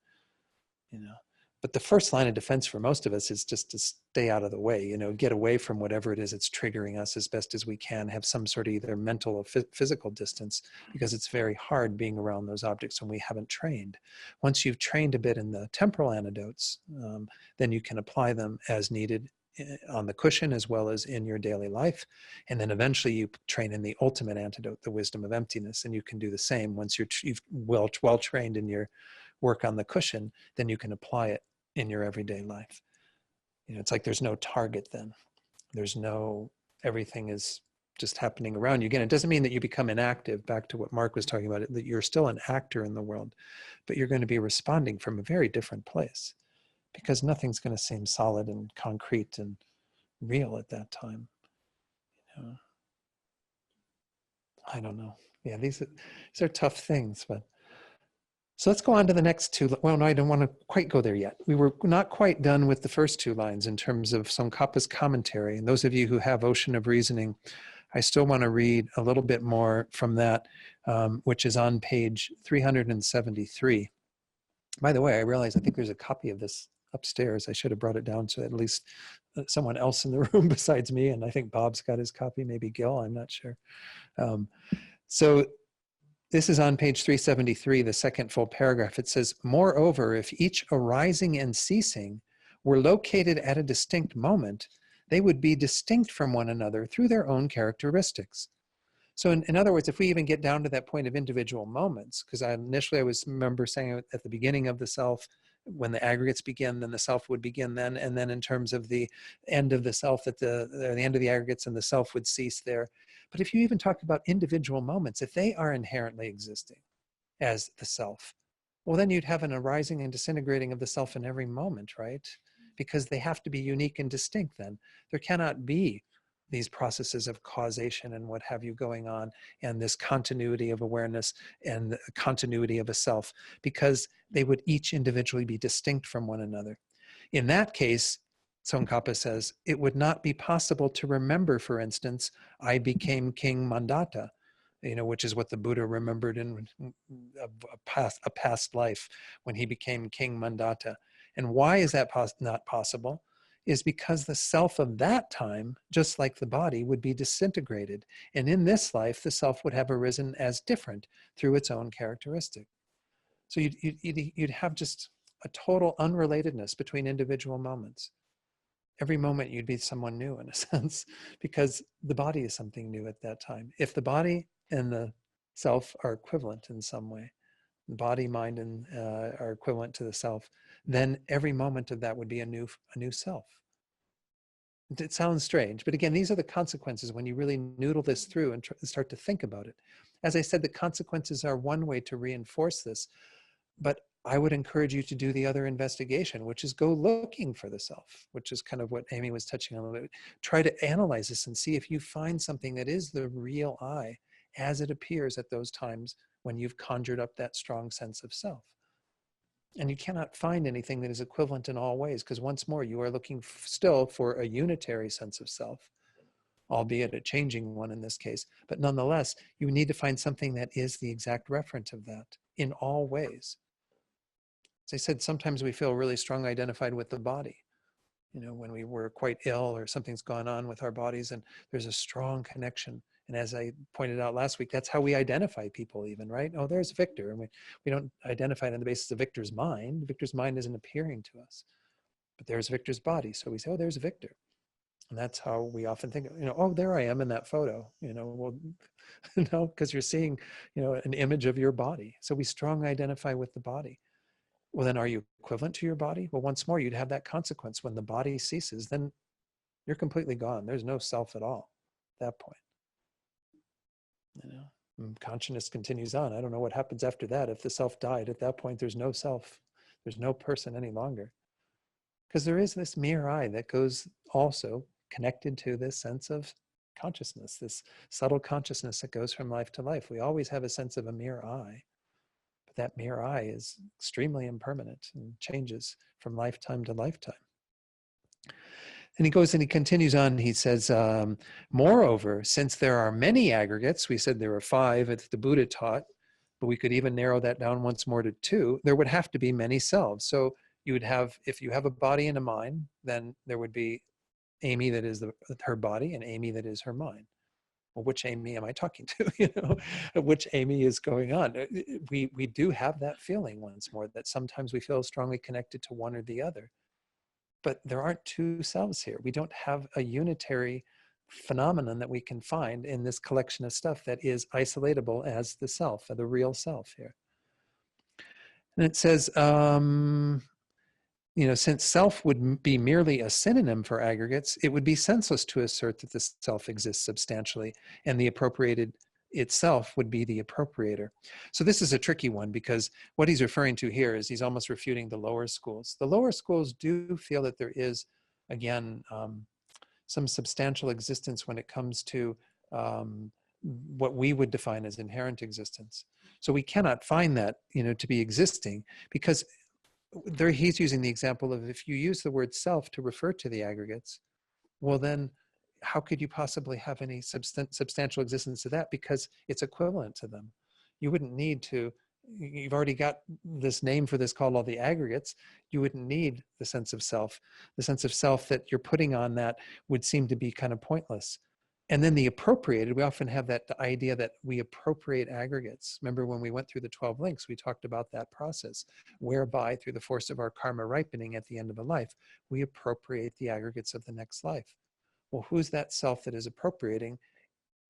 you know. But the first line of defense for most of us is just to stay out of the way, you know, get away from whatever it is that's triggering us as best as we can, have some sort of either mental or physical distance, because it's very hard being around those objects when we haven't trained. Once you've trained a bit in the temporal antidotes, then you can apply them as needed on the cushion as well as in your daily life. And then eventually you train in the ultimate antidote, the wisdom of emptiness, and you can do the same. Once you've well trained in your work on the cushion, then you can apply it in your everyday life. You know, it's like there's no target then. There's no, everything is just happening around you. Again, it doesn't mean that you become inactive, back to what Mark was talking about, that you're still an actor in the world, but you're going to be responding from a very different place, because nothing's going to seem solid and concrete and real at that time. You know? I don't know. Yeah, these are tough things, but so let's go on to the next two. Well, no, I don't want to quite go there yet. We were not quite done with the first two lines in terms of Tsongkhapa's commentary. And those of you who have Ocean of Reasoning, I still want to read a little bit more from that, which is on page 373. By the way, I realize I think there's a copy of this upstairs. I should have brought it down so at least someone else in the room besides me, and I think Bob's got his copy, maybe Gil, I'm not sure. So this is on page 373, the second full paragraph. It says, moreover, if each arising and ceasing were located at a distinct moment, they would be distinct from one another through their own characteristics. So in other words, if we even get down to that point of individual moments, because initially I remember saying at the beginning of the self, when the aggregates begin, then the self would begin then, and then in terms of the end of the self, at the end of the aggregates, and the self would cease there. But if you even talk about individual moments, if they are inherently existing as the self, well, then you'd have an arising and disintegrating of the self in every moment, right? Because they have to be unique and distinct then. There cannot be these processes of causation and what have you going on, and this continuity of awareness and the continuity of a self, because they would each individually be distinct from one another. In that case, Tsongkhapa says, it would not be possible to remember, for instance, I became King Mandata, you know, which is what the Buddha remembered in a past life when he became King Mandata. And why is that not possible? Is because the self of that time, just like the body, would be disintegrated. And in this life, the self would have arisen as different through its own characteristic. So you'd have just a total unrelatedness between individual moments. Every moment you'd be someone new in a sense, because the body is something new at that time. If the body and the self are equivalent in some way, the body, mind, and are equivalent to the self, then every moment of that would be a new self. It sounds strange, but again, these are the consequences when you really noodle this through and start to think about it. As I said, the consequences are one way to reinforce this, but I would encourage you to do the other investigation, which is go looking for the self, which is kind of what Amy was touching on a little bit. Try to analyze this and see if you find something that is the real I as it appears at those times when you've conjured up that strong sense of self. And you cannot find anything that is equivalent in all ways, because once more, you are looking still for a unitary sense of self, albeit a changing one in this case. But nonetheless, you need to find something that is the exact referent of that in all ways. As I said, sometimes we feel really strongly identified with the body. You know, when we were quite ill or something's gone on with our bodies, and there's a strong connection. And as I pointed out last week, that's how we identify people even, right? Oh, there's Victor. And we don't identify it on the basis of Victor's mind. Victor's mind isn't appearing to us. But there's Victor's body. So we say, oh, there's Victor. And that's how we often think, you know, oh, there I am in that photo. You know, well, no, because you're seeing, you know, an image of your body. So we strongly identify with the body. Well, then are you equivalent to your body? Well, once more, you'd have that consequence. When the body ceases, then you're completely gone. There's no self at all at that point. You know, and consciousness continues on. I don't know what happens after that. If the self died, at that point, there's no self. There's no person any longer. Because there is this mere I that goes also connected to this sense of consciousness, this subtle consciousness that goes from life to life. We always have a sense of a mere I. But that mere I is extremely impermanent and changes from lifetime to lifetime. And he goes and he continues on. He says, moreover, since there are many aggregates, we said there were 5 that the Buddha taught, but we could even narrow that down once more to 2, there would have to be many selves. So you would have, if you have a body and a mind, then there would be Amy that is her body and Amy that is her mind. Well, which Amy am I talking to? You know, which Amy is going on? We do have that feeling once more that sometimes we feel strongly connected to one or the other, but there aren't 2 selves here. We don't have a unitary phenomenon that we can find in this collection of stuff that is isolatable as the self, or the real self here. And it says, you know, since self would be merely a synonym for aggregates, it would be senseless to assert that the self exists substantially, and the appropriated itself would be the appropriator. So this is a tricky one, because what he's referring to here is he's almost refuting the lower schools. The lower schools do feel that there is, again, some substantial existence when it comes to what we would define as inherent existence. So we cannot find that, you know, to be existing, because there he's using the example of, if you use the word self to refer to the aggregates, well then how could you possibly have any substantial existence to that, because it's equivalent to them. You wouldn't need to, you've already got this name for this called all the aggregates. You wouldn't need the sense of self. The sense of self that you're putting on that would seem to be kind of pointless. And then the appropriated, we often have that idea that we appropriate aggregates. Remember when we went through the 12 links, we talked about that process, whereby through the force of our karma ripening at the end of a life, we appropriate the aggregates of the next life. Well, who's that self that is appropriating?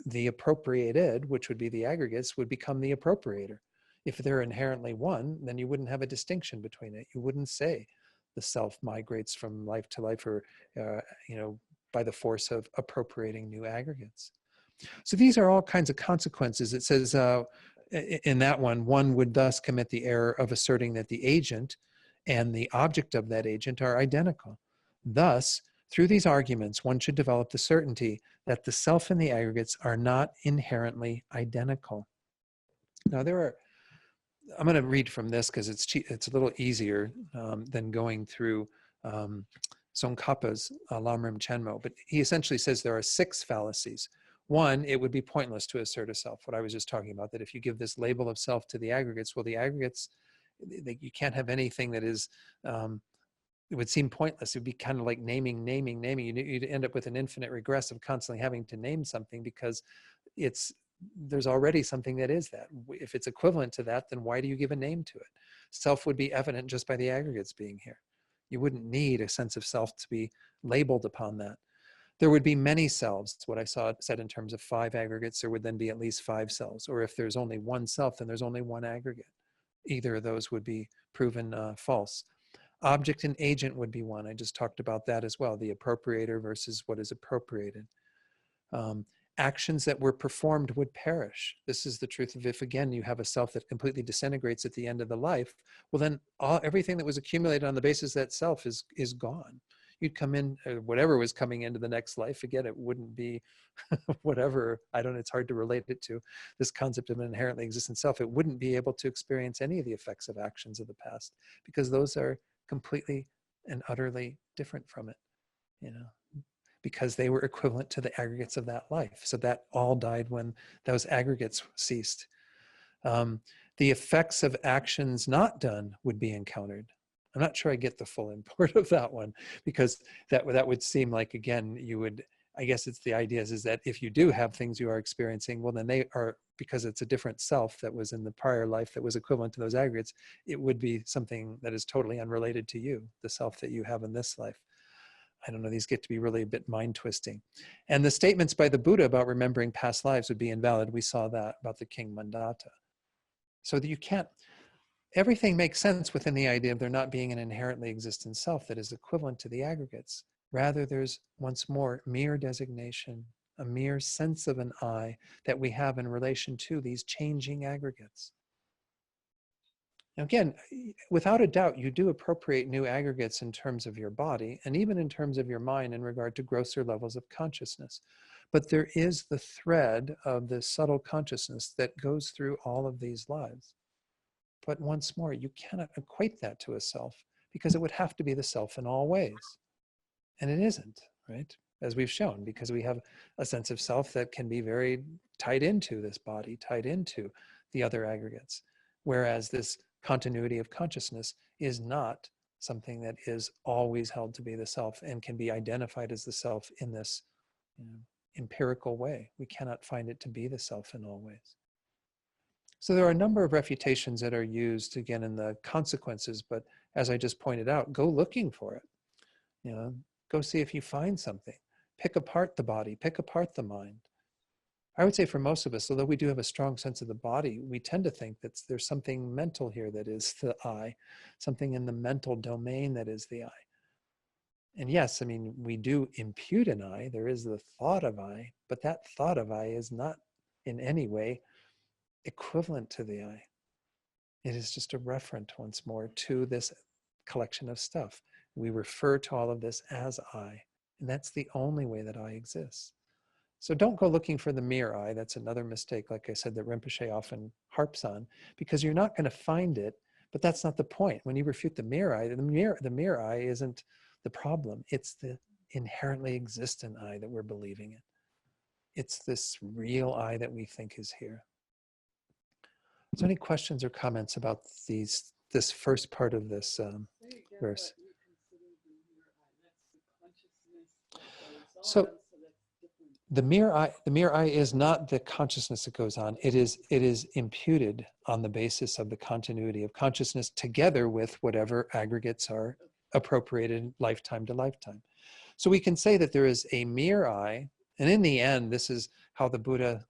The appropriated, which would be the aggregates, would become the appropriator. If they're inherently one, then you wouldn't have a distinction between it. You wouldn't say the self migrates from life to life, or, you know, by the force of appropriating new aggregates. So these are all kinds of consequences. It says in that one would thus commit the error of asserting that the agent and the object of that agent are identical. Thus, through these arguments, one should develop the certainty that the self and the aggregates are not inherently identical. Now I'm going to read from this because it's a little easier than going through Tsongkhapa's Lamrim Chenmo, but he essentially says there are 6 fallacies. 1, it would be pointless to assert a self, what I was just talking about, that if you give this label of self to the aggregates, well, the aggregates, you can't have anything that is, it would seem pointless. It would be kind of like naming. You'd end up with an infinite regress of constantly having to name something, because there's already something that is that. If it's equivalent to that, then why do you give a name to it? Self would be evident just by the aggregates being here. You wouldn't need a sense of self to be labeled upon that. There would be many selves. What I said in terms of 5 aggregates, there would then be at least 5 selves. Or if there's only one self, then there's only one aggregate. Either of those would be proven false. Object and agent would be one. I just talked about that as well, the appropriator versus what is appropriated. Actions that were performed would perish. This is the truth of, if again you have a self that completely disintegrates at the end of the life, well then everything that was accumulated on the basis of that self is gone. You'd come in, whatever was coming into the next life, again, it wouldn't be whatever, I don't know, it's hard to relate it to this concept of an inherently existent self. It wouldn't be able to experience any of the effects of actions of the past, because those are completely and utterly different from it, you know. because they were equivalent to the aggregates of that life. So that all died when those aggregates ceased. The effects of actions not done would be encountered. I'm not sure I get the full import of that one, because that would seem like, again, you would, I guess it's the idea is that if you do have things you are experiencing, well, then they are, because it's a different self that was in the prior life that was equivalent to those aggregates, it would be something that is totally unrelated to you, the self that you have in this life. I don't know, these get to be really a bit mind twisting. And the statements by the Buddha about remembering past lives would be invalid. We saw that about the King Mandata. So that you can't, everything makes sense within the idea of there not being an inherently existent self that is equivalent to the aggregates. Rather, there's once more mere designation, a mere sense of an I that we have in relation to these changing aggregates. Now again, without a doubt, you do appropriate new aggregates in terms of your body and even in terms of your mind in regard to grosser levels of consciousness. But there is the thread of this subtle consciousness that goes through all of these lives. But once more, you cannot equate that to a self because it would have to be the self in all ways. And it isn't, right? As we've shown, because we have a sense of self that can be very tied into this body, tied into the other aggregates. Whereas this continuity of consciousness is not something that is always held to be the self and can be identified as the self in this empirical way. We cannot find it to be the self in all ways. So there are a number of refutations that are used, again, in the consequences, but as I just pointed out, go looking for it. Go see if you find something. Pick apart the body, pick apart the mind. I would say for most of us, although we do have a strong sense of the body, we tend to think that there's something mental here that is the I, something in the mental domain that is the I. And yes, I mean, we do impute an I, there is the thought of I, but that thought of I is not in any way equivalent to the I. It is just a referent once more to this collection of stuff. We refer to all of this as I, and that's the only way that I exists. So don't go looking for the mere I. That's another mistake, like I said, that Rinpoche often harps on, because you're not going to find it, but that's not the point. When you refute the mere I, the mere I isn't the problem. It's the inherently existent I that we're believing in. It's this real I that we think is here. So any questions or comments about this first part of this verse? So the mere I is not the consciousness that goes on. It is imputed on the basis of the continuity of consciousness together with whatever aggregates are appropriated lifetime to lifetime. So we can say that there is a mere I, and in the end, this is how the Buddha,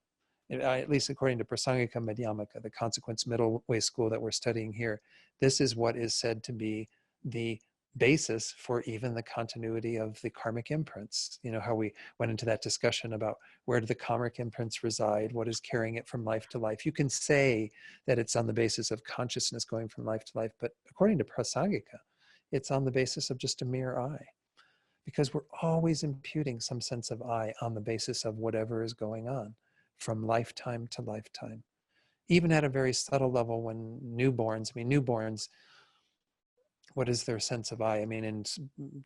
at least according to Prasangika Madhyamaka, the consequence middle way school that we're studying here, this is what is said to be the basis for even the continuity of the karmic imprints. You know, how we went into that discussion about where do the karmic imprints reside, what is carrying it from life to life. You can say that it's on the basis of consciousness going from life to life, but according to Prasangika, it's on the basis of just a mere I. Because we're always imputing some sense of I on the basis of whatever is going on from lifetime to lifetime. Even at a very subtle level when newborns, what is their sense of I? I mean, in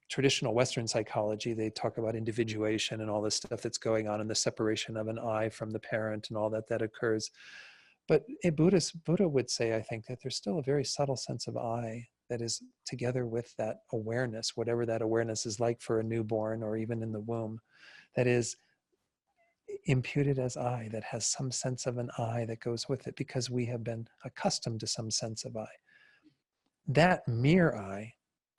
traditional Western psychology, they talk about individuation and all this stuff that's going on and the separation of an I from the parent and all that occurs. But a Buddha would say, I think, that there's still a very subtle sense of I that is together with that awareness, whatever that awareness is like for a newborn or even in the womb, that is imputed as I, that has some sense of an I that goes with it because we have been accustomed to some sense of I. That mere I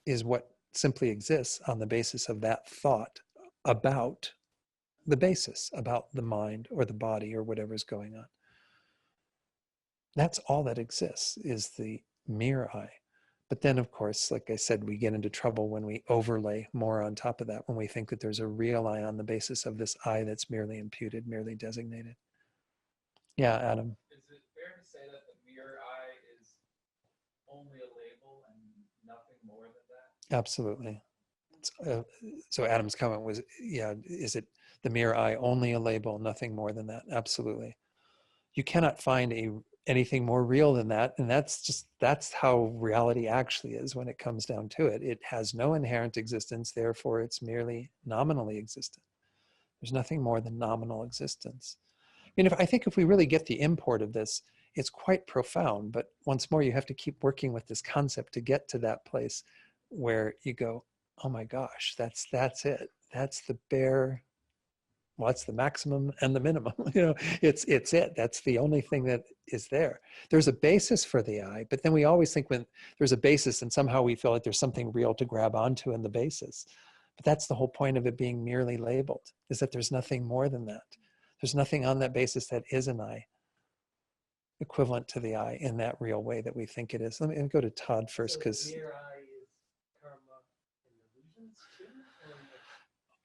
is what simply exists on the basis of that thought about the basis, about the mind or the body or whatever's going on. That's all that exists, is the mere I. But then, of course, like I said, we get into trouble when we overlay more on top of that, when we think that there's a real I on the basis of this I that's merely imputed, merely designated. Yeah, Adam. Is it fair to say that the mere I is only a label and nothing more than that? Absolutely. So Adam's comment was, yeah, is it the mere I only a label, nothing more than that? Absolutely. You cannot find anything more real than that. And that's how reality actually is when it comes down to it. It has no inherent existence, therefore it's merely nominally existent. There's nothing more than nominal existence. And I think if we really get the import of this, it's quite profound. But once more, you have to keep working with this concept to get to that place where you go, oh my gosh, that's it. That's the bare, well, that's the maximum and the minimum. It's it. That's the only thing that is there. There's a basis for the I, but then we always think when there's a basis and somehow we feel like there's something real to grab onto in the basis. But that's the whole point of it being merely labeled, is that there's nothing more than that. There's nothing on that basis that is an I, equivalent to the I in that real way that we think it is. Let me go to Todd first, because Mere I is karma and illusions too?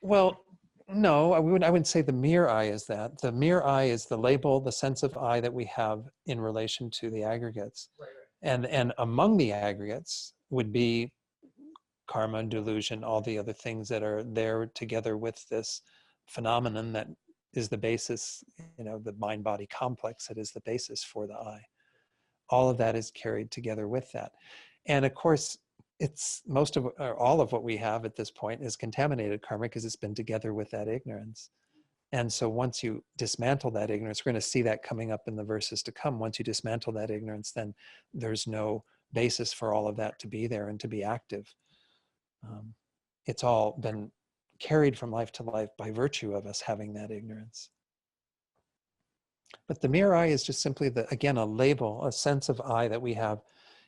well, no, I wouldn't say the mere I is that. The mere I is the label, the sense of I that we have in relation to the aggregates. Right. And among the aggregates would be karma and delusion, all the other things that are there together with this phenomenon that is the basis, the mind-body complex that is the basis for the I. All of that is carried together with that. And of course, it's most of, or all of what we have at this point is contaminated karma because it's been together with that ignorance. And so once you dismantle that ignorance, we're going to see that coming up in the verses to come. Once you dismantle that ignorance, then there's no basis for all of that to be there and to be active. It's all been carried from life to life by virtue of us having that ignorance. But the mere I is just simply, again, a label, a sense of I that we have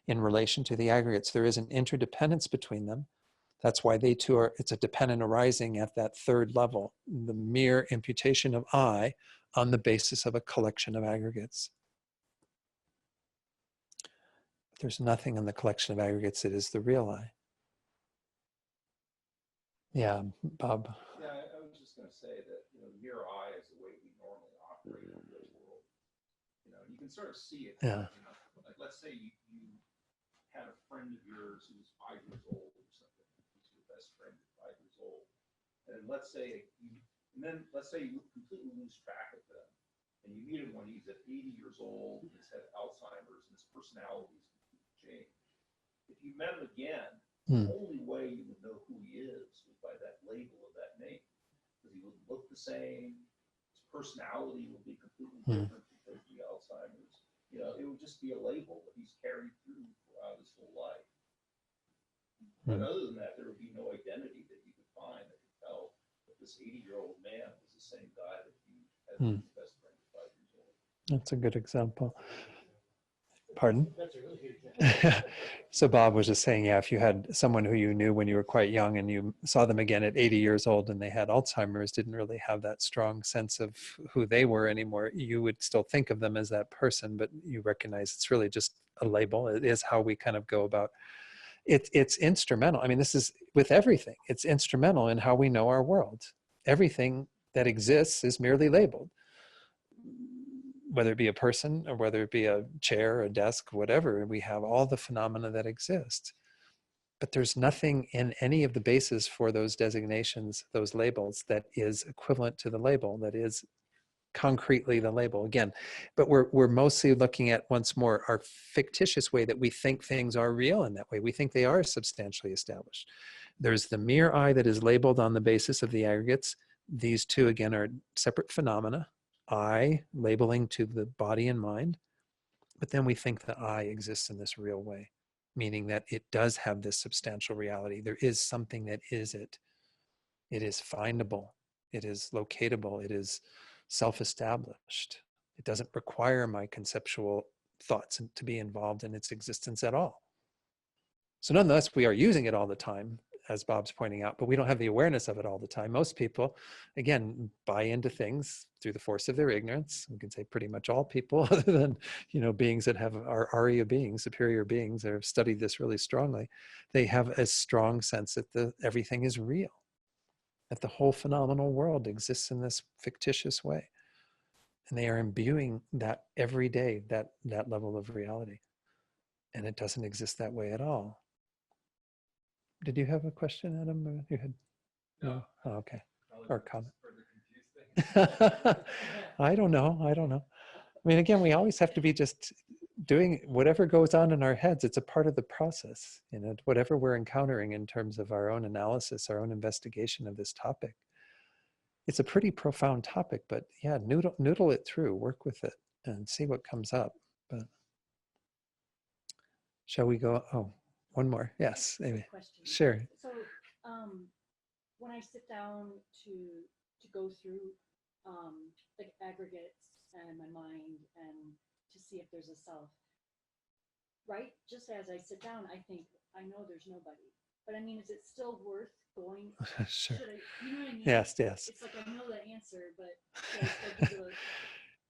in relation to the aggregates. There is an interdependence between them. That's why they two are, it's a dependent arising at that third level, the mere imputation of I on the basis of a collection of aggregates. There's nothing in the collection of aggregates that is the real I. Yeah, Bob. Yeah, I was just going to say that the mere I is the way we normally operate in the real world. You can sort of see it. Yeah. Like let's say you had a friend of yours who was 5 years old or something. He's your best friend at 5 years old, and let's say you completely lose track of them, and you meet him when he's at 80 years old, and he's had Alzheimer's, and his personality is completely changed. If you met him again, the only way you would know who he is was by that label of that name, because he would look the same, his personality would be completely different because of the Alzheimer's. It would just be a label that he's carried through throughout his whole life. But other than that, there would be no identity that you could find that could tell that this 80-year-old man was the same guy that you had as his best friend at 5 years old. That's a good example. Pardon? That's a really good example. So Bob was just saying, yeah, if you had someone who you knew when you were quite young and you saw them again at 80 years old and they had Alzheimer's, didn't really have that strong sense of who they were anymore, you would still think of them as that person, but you recognize it's really just a label. It is how we kind of go about it. It's instrumental. I mean, this is with everything. It's instrumental in how we know our world. Everything that exists is merely labeled. Whether it be a person or whether it be a chair, a desk, whatever, we have all the phenomena that exist. But there's nothing in any of the bases for those designations, those labels, that is equivalent to the label, that is concretely the label. Again, but we're mostly looking at, once more, our fictitious way that we think things are real in that way. We think they are substantially established. There's the mere I that is labeled on the basis of the aggregates. These two, again, are separate phenomena. I labeling to the body and mind, but then we think that I exists in this real way, meaning that it does have this substantial reality. There is something that is it. It is findable. It is locatable. It is self-established. It doesn't require my conceptual thoughts to be involved in its existence at all. So nonetheless, we are using it all the time, as Bob's pointing out, but we don't have the awareness of it all the time. Most people, again, buy into things through the force of their ignorance. We can say pretty much all people, other than, beings that are Arya beings, superior beings that have studied this really strongly. They have a strong sense that everything is real, that the whole phenomenal world exists in this fictitious way. And they are imbuing that every day, that level of reality. And it doesn't exist that way at all. Did you have a question, Adam? You had no? Oh, okay. Probably Or just comment. further confuse things. I don't know. I mean, again, we always have to be just doing whatever goes on in our heads. It's a part of the process, you know, whatever we're encountering in terms of our own analysis, our own investigation of this topic. It's a pretty profound topic, but yeah, noodle it through, work with it, and see what comes up. But shall we go? Oh, one more. Yes, Amy. Question. Sure. So, when I sit down to go through like aggregates and my mind and to see if there's a self, right? Just as I sit down, I think I know there's nobody. But I mean, is it still worth going? Sure. Should I, you know what I mean? Yes, yes. It's like I know the answer, but should I still do the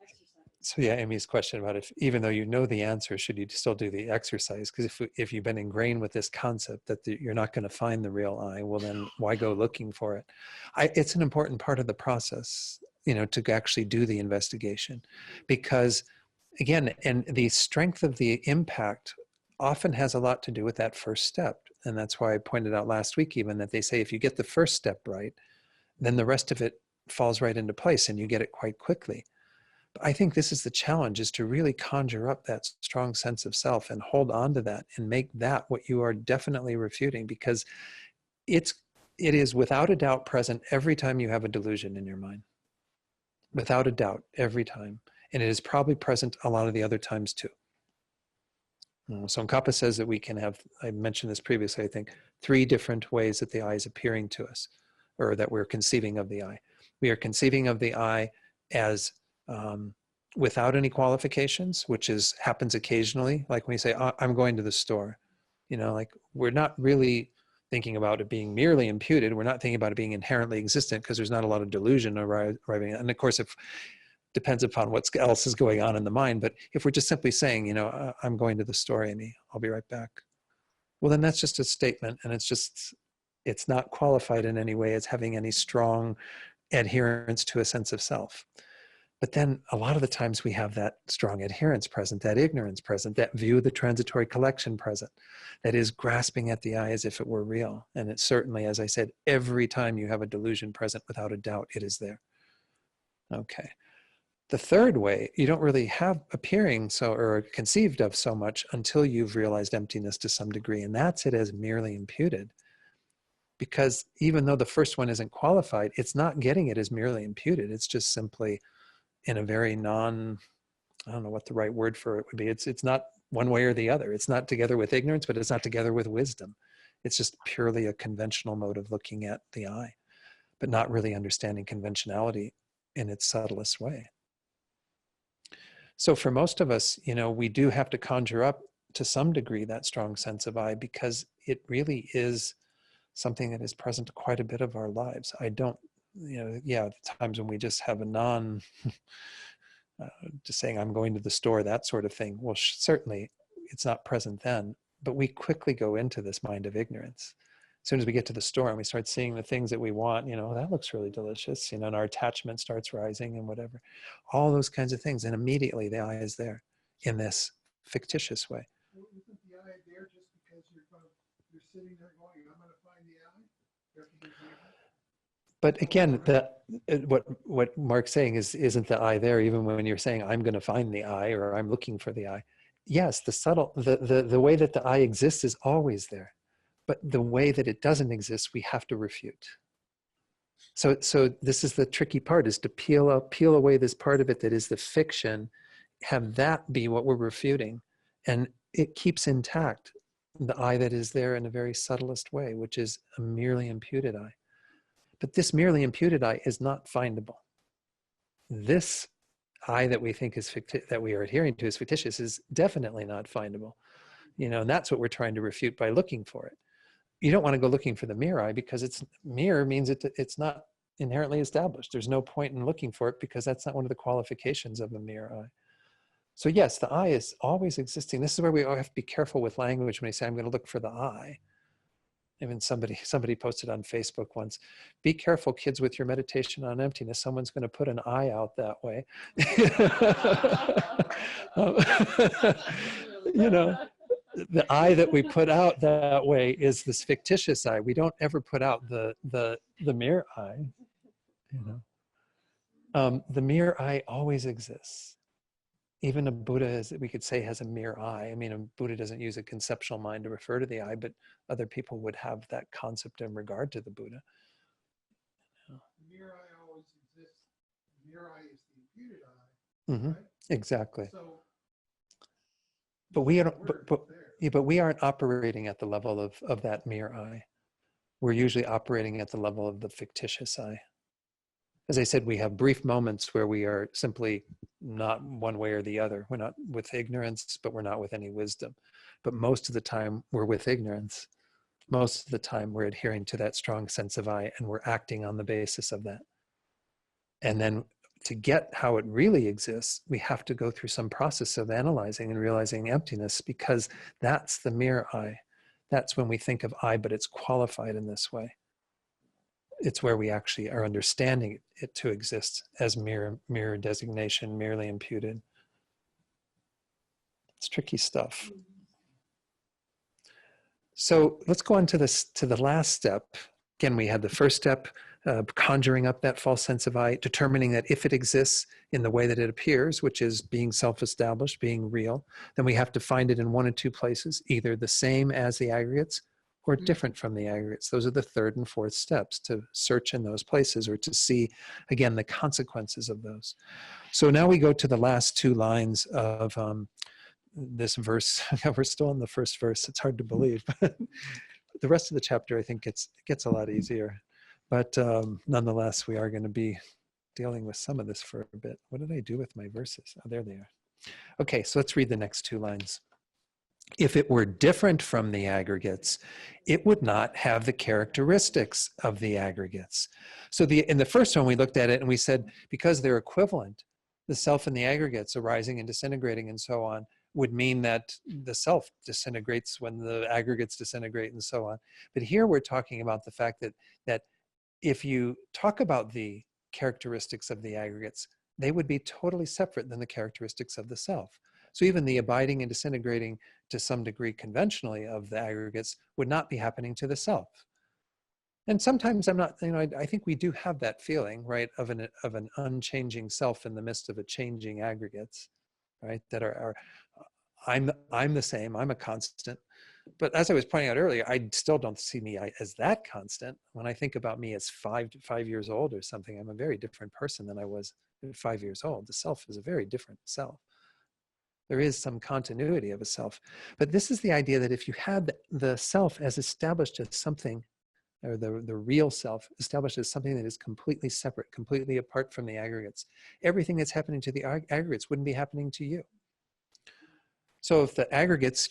exercise? So yeah, Amy's question about if, even though you know the answer, should you still do the exercise? Because if you've been ingrained with this concept that you're not going to find the real I, well then why go looking for it? It's an important part of the process, you know, to actually do the investigation, because again, and the strength of the impact often has a lot to do with that first step. And that's why I pointed out last week even that they say if you get the first step right, then the rest of it falls right into place and you get it quite quickly. But I think this is the challenge, is to really conjure up that strong sense of self and hold on to that and make that what you are definitely refuting, because it is without a doubt present every time you have a delusion in your mind. Without a doubt, every time. And it is probably present a lot of the other times too. So Tsongkhapa says that we can have, I mentioned this previously, I think, 3 different ways that the I is appearing to us, or that we're conceiving of the I. We are conceiving of the I as without any qualifications, which happens occasionally. Like when you say, I'm going to the store, you know, like we're not really thinking about it being merely imputed. We're not thinking about it being inherently existent, because there's not a lot of delusion arriving. And of course, if depends upon what else is going on in the mind. But if we're just simply saying, you know, I'm going to the store, Amy, I'll be right back. Well, then that's just a statement, and it's not qualified in any way as having any strong adherence to a sense of self. But then a lot of the times we have that strong adherence present, that ignorance present, that view of the transitory collection present, that is grasping at the I as if it were real. And it's certainly, as I said, every time you have a delusion present, without a doubt, it is there. Okay. The third way, you don't really have appearing or conceived of so much until you've realized emptiness to some degree. And that's it as merely imputed. Because even though the first one isn't qualified, it's not getting it as merely imputed. It's just simply in a very I don't know what the right word for it would be. It's not one way or the other. It's not together with ignorance, but it's not together with wisdom. It's just purely a conventional mode of looking at the I, but not really understanding conventionality in its subtlest way. So for most of us, you know, we do have to conjure up to some degree that strong sense of I, because it really is something that is present quite a bit of our lives. I don't, you know, yeah, the times when we just have a just saying I'm going to the store, that sort of thing. Well, certainly it's not present then, but we quickly go into this mind of ignorance. As soon as we get to the store and we start seeing the things that we want, you know, that looks really delicious, you know, and our attachment starts rising and whatever, all those kinds of things. And immediately the I is there in this fictitious way. Well, isn't the I there just because you're sitting there going, I'm going to find the I? You have to be thinking. But again, what Mark's saying isn't the I there, even when you're saying I'm going to find the I, or I'm looking for the I. Yes, the way that the I exists is always there. But the way that it doesn't exist, we have to refute. So this is the tricky part, is to peel away this part of it that is the fiction, have that be what we're refuting. And it keeps intact the I that is there in a very subtlest way, which is a merely imputed I. But this merely imputed I is not findable. This I that we think is that we are adhering to is fictitious is definitely not findable. You know, and that's what we're trying to refute by looking for it. You don't want to go looking for the mere I, because mere means it's not inherently established. There's no point in looking for it, because that's not one of the qualifications of a mere I. So yes, the I is always existing. This is where we have to be careful with language when we say, I'm going to look for the I. Even somebody posted on Facebook once, be careful, kids, with your meditation on emptiness. Someone's going to put an I out that way. You know, the I that we put out that way is this fictitious I. We don't ever put out the mere I. You know, the mere I always exists. even a Buddha, as we could say, has a mere eye. I mean, a Buddha doesn't use a conceptual mind to refer to the eye, but other people would have that concept in regard to the Buddha. The mere eye always exists. The mere eye is the imputed eye, Mm-hmm. right? Exactly. So, But we the aren't. word But, is there. yeah, but we aren't operating at the level of that mere eye. We're usually operating at the level of the fictitious eye. As I said, we have brief moments where we are simply not one way or the other. We're not with ignorance, but we're not with any wisdom. But most of the time, we're with ignorance. Most of the time, we're adhering to that strong sense of I, and we're acting on the basis of that. And then to get how it really exists, we have to go through some process of analyzing and realizing emptiness, because that's the mere I. That's when we think of I, but it's qualified in this way. It's where we actually are understanding it to exist as mere designation, merely imputed. It's tricky stuff. So let's go on to the last step. Again, we had the first step, conjuring up that false sense of I, determining that if it exists in the way that it appears, which is being self-established, being real, then we have to find it in one of two places, either the same as the aggregates or different from the aggregates. Those are the third and fourth steps, to search in those places or to see, again, the consequences of those. So now we go to the last two lines of this verse. We're still in the first verse. It's hard to believe. The rest of the chapter, I think, gets a lot easier. But nonetheless, we are going to be dealing with some of this for a bit. What did I do with my verses? Oh, there they are. Okay, so let's read the next two lines. If it were different from the aggregates, it would not have the characteristics of the aggregates. So in the first one, we looked at it and we said, because they're equivalent, the self and the aggregates arising and disintegrating and so on would mean that the self disintegrates when the aggregates disintegrate and so on. But here we're talking about the fact that if you talk about the characteristics of the aggregates, they would be totally separate than the characteristics of the self. So even the abiding and disintegrating to some degree conventionally of the aggregates would not be happening to the self. And sometimes I'm not, I think we do have that feeling, right, of an unchanging self in the midst of a changing aggregates, right, that I'm the same, I'm a constant. But as I was pointing out earlier, I still don't see me as that constant. When I think about me as 5 years old or something, I'm a very different person than I was at 5 years old. The self is a very different self. There is some continuity of a self. But this is the idea that if you had the self as established as something, or the real self established as something that is completely separate, completely apart from the aggregates, everything that's happening to the aggregates wouldn't be happening to you. So if the aggregates,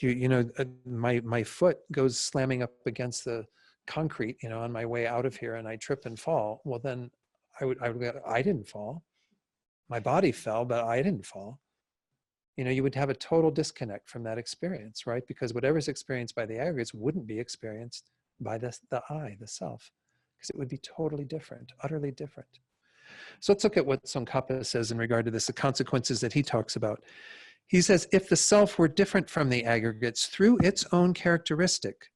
my foot goes slamming up against the concrete, on my way out of here, and I trip and fall, well, then I didn't fall. My body fell, but I didn't fall. You would have a total disconnect from that experience, right? Because whatever's experienced by the aggregates wouldn't be experienced by the I, the self, because it would be totally different, utterly different. So let's look at what Tsongkhapa says in regard to this, the consequences that he talks about. He says, if the self were different from the aggregates through its own characteristic,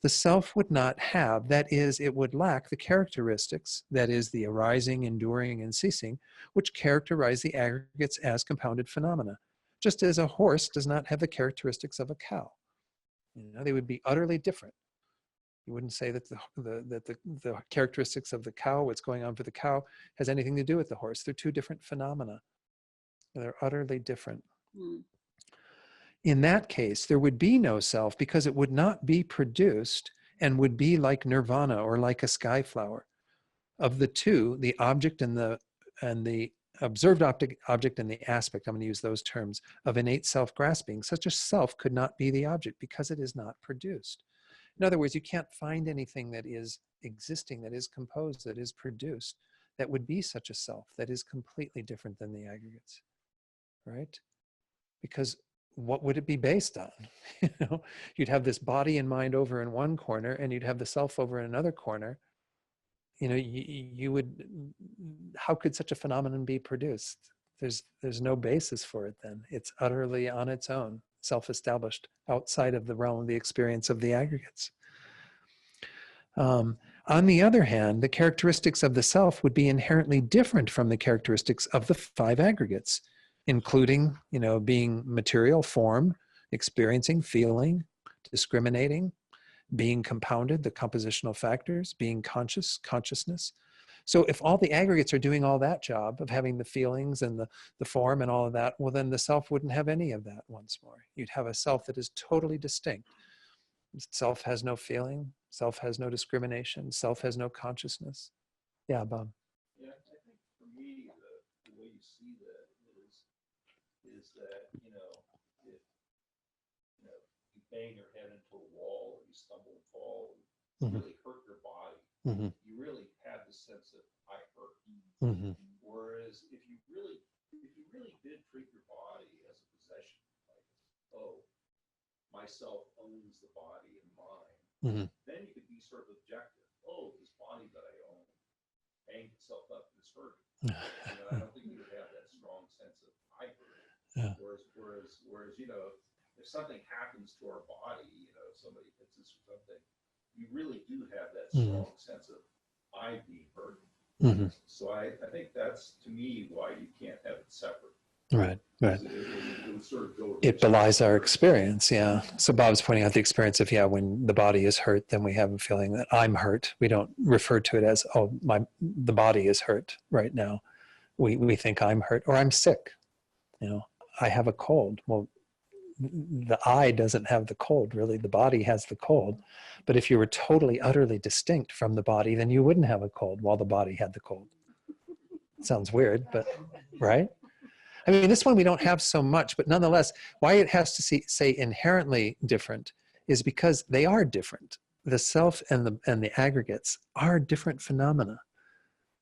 the self would not have, that is, it would lack the characteristics, that is, the arising, enduring, and ceasing, which characterize the aggregates as compounded phenomena, just as a horse does not have the characteristics of a cow. They would be utterly different. You wouldn't say that the characteristics of the cow, what's going on for the cow, has anything to do with the horse. They're two different phenomena. They're utterly different. In that case, there would be no self, because it would not be produced and would be like nirvana or like a sky flower. Of the two, the object and the observed object and the aspect, I'm going to use those terms, of innate self-grasping, such a self could not be the object because it is not produced. In other words, you can't find anything that is existing, that is composed, that is produced, that would be such a self, that is completely different than the aggregates, right? Because what would it be based on? You'd have this body and mind over in one corner, and you'd have the self over in another corner. You would, how could such a phenomenon be produced? There's no basis for it then. It's utterly on its own, self-established, outside of the realm of the experience of the aggregates. On the other hand, the characteristics of the self would be inherently different from the characteristics of the 5 aggregates. including, being material form, experiencing, feeling, discriminating, being compounded, the compositional factors, being consciousness. So if all the aggregates are doing all that job of having the feelings and the form and all of that, well, then the self wouldn't have any of that once more. You'd have a self that is totally distinct. Self has no feeling, self has no discrimination, self has no consciousness. Yeah, Bob. Yeah, I think for me, the way you see that is that, if you bang your head into a wall or you stumble and fall, you really hurt your body. You really have the sense of I hurt. Whereas if you really did treat your body as a possession, like, oh, myself owns the body and mind, then you could be sort of objective. Oh, this body that I own banged itself up and it's hurting. I don't think you would have that strong sense of I hurt. Yeah. Whereas, if something happens to our body, somebody hits us or something, you really do have that strong sense of I being hurt. So I think that's, to me, why you can't have it separate. Right. It would sort of go. It belies our experience, yeah. So Bob's pointing out the experience of, when the body is hurt, then we have a feeling that I'm hurt. We don't refer to it as, oh, the body is hurt right now. We think I'm hurt or I'm sick. I have a cold. Well, the I doesn't have the cold, really. The body has the cold. But if you were totally, utterly distinct from the body, then you wouldn't have a cold while the body had the cold. Sounds weird, but right? I mean, this one we don't have so much, but nonetheless, why it has to say inherently different is because they are different. The self and the aggregates are different phenomena.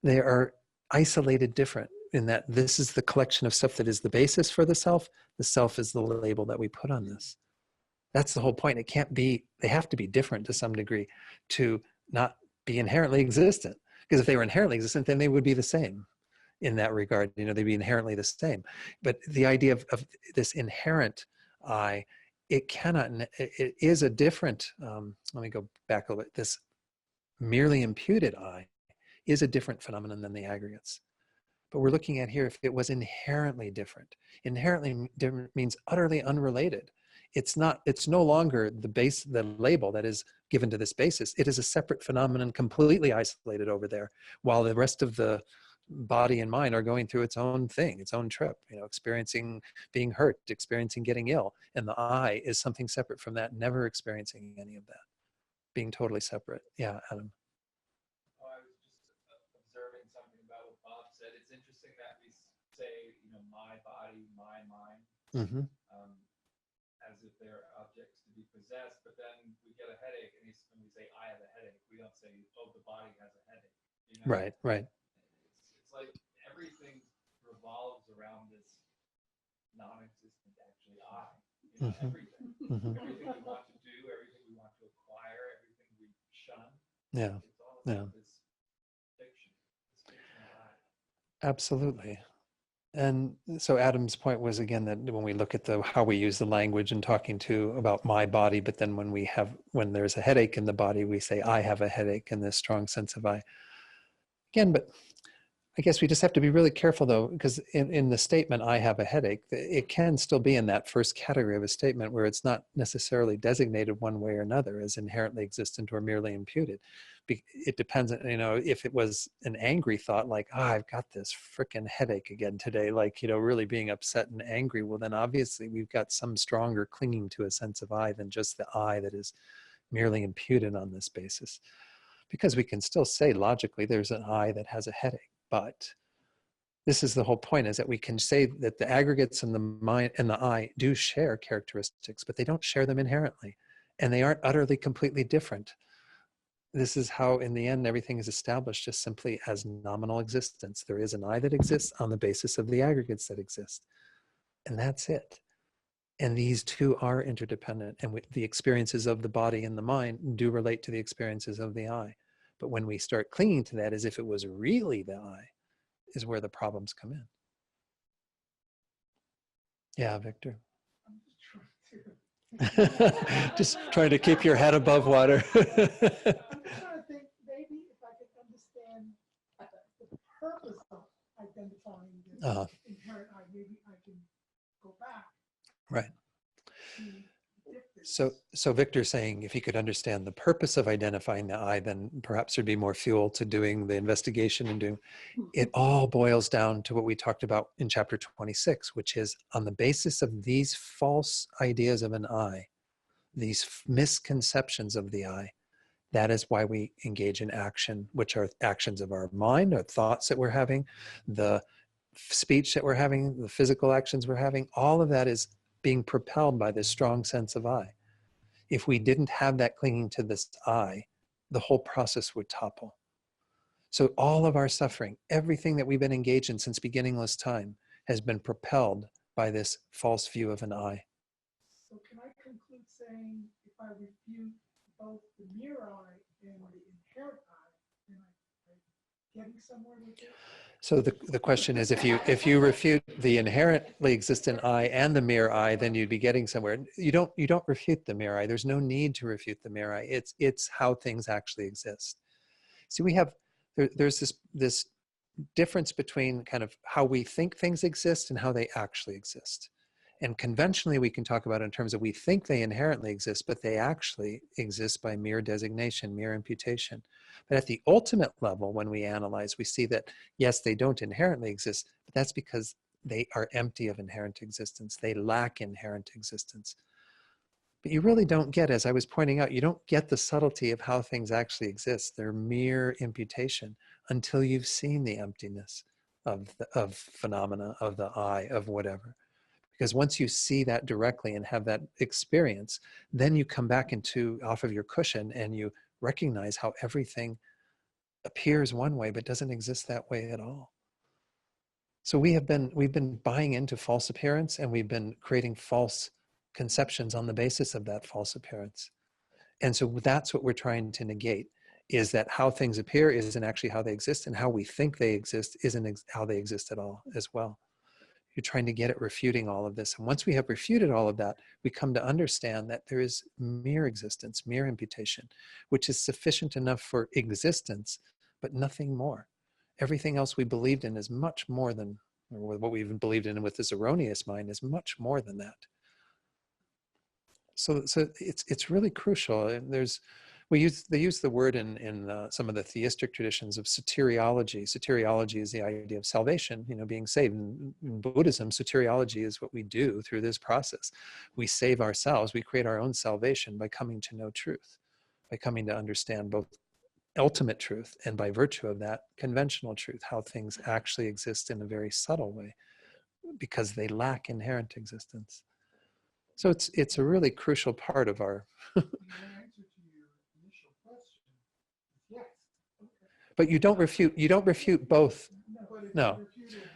They are isolated different in that this is the collection of stuff that is the basis for the self. The self is the label that we put on this. That's the whole point. It can't be, they have to be different to some degree to not be inherently existent. Because if they were inherently existent, then they would be the same in that regard. They'd be inherently the same. But the idea of this inherent I, it is a different, let me go back a little bit. This merely imputed I is a different phenomenon than the aggregates. But we're looking at here, if it was inherently different. Inherently different means utterly unrelated. It's no longer the label that is given to this basis. It is a separate phenomenon, completely isolated over there, while the rest of the body and mind are going through its own thing, its own trip, experiencing being hurt, experiencing getting ill. And the I is something separate from that, never experiencing any of that, being totally separate. Yeah, Adam. I was just observing something about what Bob said. It's interesting that we say, my body, my mind, as if they're objects to be possessed, but then we get a headache, and when we say, I have a headache, we don't say, oh, the body has a headache. Right. It's like everything revolves around this non-existent, actually, I. Everything. Everything we want to do, everything we want to acquire, everything we shun. Yeah. It's all about this fiction, this fictional I. Absolutely. And so Adam's point was, again, that when we look at how we use the language and talking about my body, but then when there's a headache in the body, we say, I have a headache, in this strong sense of I. Again, but I guess we just have to be really careful, though, because in the statement, I have a headache, it can still be in that first category of a statement where it's not necessarily designated one way or another as inherently existent or merely imputed. It depends on, if it was an angry thought, like, I've got this freaking headache again today, like, really being upset and angry, well, then obviously we've got some stronger clinging to a sense of I than just the I that is merely imputed on this basis. Because we can still say logically there's an I that has a headache. But this is the whole point, is that we can say that the aggregates and the mind and the I do share characteristics, but they don't share them inherently. And they aren't utterly completely different. This is how, in the end, everything is established just simply as nominal existence. There is an I that exists on the basis of the aggregates that exist. And that's it. And these two are interdependent. And the experiences of the body and the mind do relate to the experiences of the I. But when we start clinging to that as if it was really the I, is where the problems come in. Yeah, Victor. I'm just trying to. Just trying to keep your head above water. I'm just trying to think, maybe if I could understand the purpose of identifying this inherent I, maybe I can go back Right. to difference. So Victor's saying if he could understand the purpose of identifying the I, then perhaps there'd be more fuel to doing the investigation and doing. It all boils down to what we talked about in chapter 26, which is on the basis of these false ideas of an I, these misconceptions of the I, that is why we engage in action, which are actions of our mind, or thoughts that we're having, the speech that we're having, the physical actions we're having. All of that is being propelled by this strong sense of I. If we didn't have that clinging to this I, the whole process would topple. So all of our suffering, everything that we've been engaged in since beginningless time, has been propelled by this false view of an I. So can I conclude saying if I refute both the mere I and the inherent I, then I'm getting somewhere with it? So the question is, if you refute the inherently existent I and the mere I, then you'd be getting somewhere. You don't refute the mere I. There's no need to refute the mere I. It's how things actually exist. See, there's this difference between kind of how we think things exist and how they actually exist. And conventionally, we can talk about it in terms of we think they inherently exist, but they actually exist by mere designation, mere imputation. But at the ultimate level, when we analyze, we see that, yes, they don't inherently exist, but that's because they are empty of inherent existence. They lack inherent existence. But you really don't get, as I was pointing out, you don't get the subtlety of how things actually exist. They're mere imputation until you've seen the emptiness of phenomena, of the I, of whatever. Because once you see that directly and have that experience, then you come back off of your cushion and you recognize how everything appears one way but doesn't exist that way at all. So we've been buying into false appearance, and we've been creating false conceptions on the basis of that false appearance. And so that's what we're trying to negate, is that how things appear isn't actually how they exist, and how we think they exist isn't how they exist at all as well. You're trying to get at refuting all of this. And once we have refuted all of that, we come to understand that there is mere existence, mere imputation, which is sufficient enough for existence, but nothing more. Everything else we believed in is much more than, or what we even believed in with this erroneous mind is much more than that. So it's really crucial. And they use the word in some of the theistic traditions of soteriology. Soteriology is the idea of salvation, being saved. In Buddhism, soteriology is what we do through this process. We save ourselves. We create our own salvation by coming to know truth, by coming to understand both ultimate truth and, by virtue of that, conventional truth, how things actually exist in a very subtle way because they lack inherent existence. So it's a really crucial part of our. The answer to your initial question is yes. Okay. But you don't refute both. But if No. you refuted,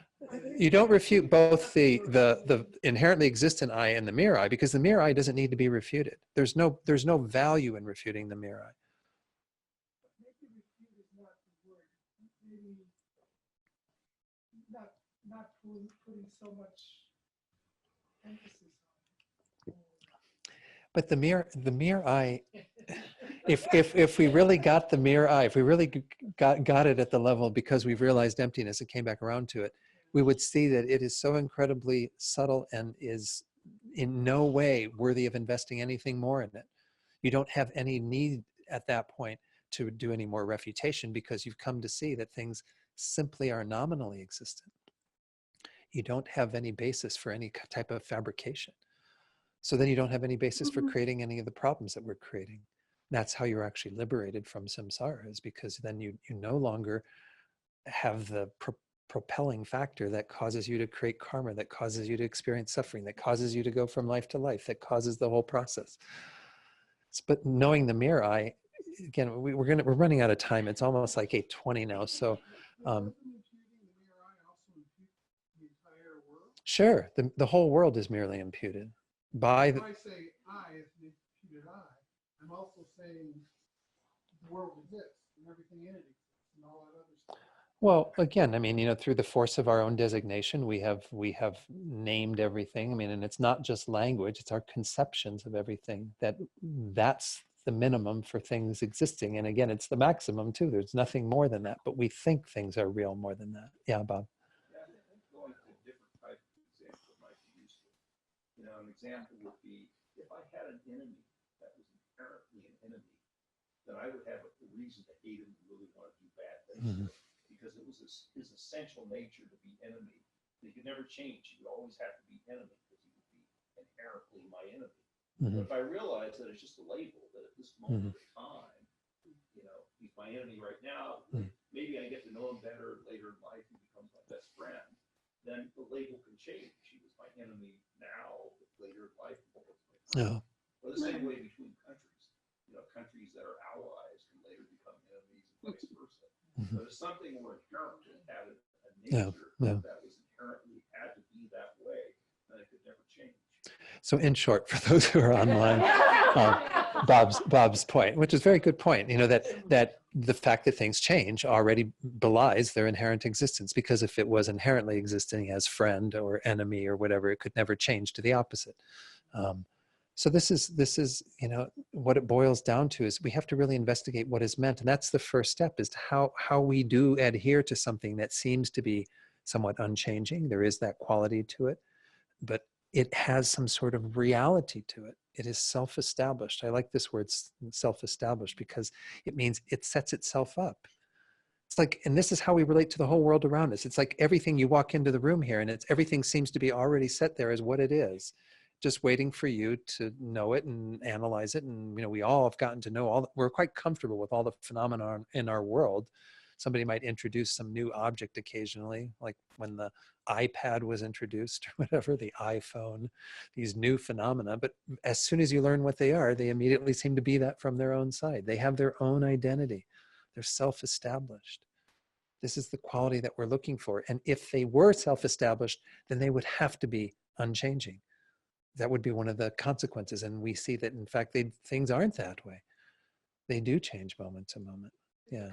You don't refute both the inherently existent I and the mere I, because the mere I doesn't need to be refuted. There's no value in refuting the mere I. maybe refute is not the word. Maybe not putting so much emphasis on it. But the mere I, if we really got the mere I, if we really got it at the level because we've realized emptiness and came back around to it, we would see that it is so incredibly subtle and is in no way worthy of investing anything more in it. You don't have any need at that point to do any more refutation, because you've come to see that things simply are nominally existent. You don't have any basis for any type of fabrication. So then you don't have any basis for creating any of the problems that we're creating. That's how you're actually liberated from samsara, is because then you no longer have the propelling factor that causes you to create karma, that causes you to experience suffering, that causes you to go from life to life, that causes the whole process. But knowing the mere I, again, we're running out of time. It's almost like 8:20 now. So Doesn't imputing the mere I also impute the entire world? sure, the whole world is merely imputed by If the. I say I as the imputed I, I'm also saying the world exists and everything in it exists and all that other stuff. Well, again, I mean, through the force of our own designation, we have named everything. I mean, and it's not just language; it's our conceptions of everything. That's the minimum for things existing. And again, it's the maximum too. There's nothing more than that. But we think things are real more than that. Yeah, Bob. Yeah, I think going to a different type of example might be useful. example would be, if I had an enemy that was inherently an enemy, then I would have a reason to hate him and really want to do bad things to him, because it was his essential nature to be enemy. He could never change. He would always have to be enemy because he would be inherently my enemy. But if I realize that it's just a label, that at this moment of time, he's my enemy right now, maybe I get to know him better later in life, he becomes my best friend, then the label can change. He was my enemy now, but later in life, he becomes my friend. Or the same way between countries. Countries that are allies can later become enemies and vice versa. But if something were inherently had a nature that was inherently had to be that way, then it could never change. So in short, for those who are online, Bob's point, which is a very good point, that the fact that things change already belies their inherent existence, because if it was inherently existing as friend or enemy or whatever, it could never change to the opposite. So this is what it boils down to is we have to really investigate what is meant, and that's the first step, is how we do adhere to something that seems to be somewhat unchanging. There is that quality to it, but it has some sort of reality to it. It is self-established. I like this word, self-established, because it means it sets itself up. It's like, and this is how we relate to the whole world around us. It's like everything, you walk into the room here and everything seems to be already set there as what it is, just waiting for you to know it and analyze it. And we all have gotten to know we're quite comfortable with all the phenomena in our world. Somebody might introduce some new object occasionally, like when the iPad was introduced or whatever, the iPhone, these new phenomena. But as soon as you learn what they are, they immediately seem to be that from their own side. They have their own identity. They're self-established. This is the quality that we're looking for. And if they were self-established, then they would have to be unchanging. That would be one of the consequences. And we see that, in fact, things aren't that way. They do change moment to moment. Yeah.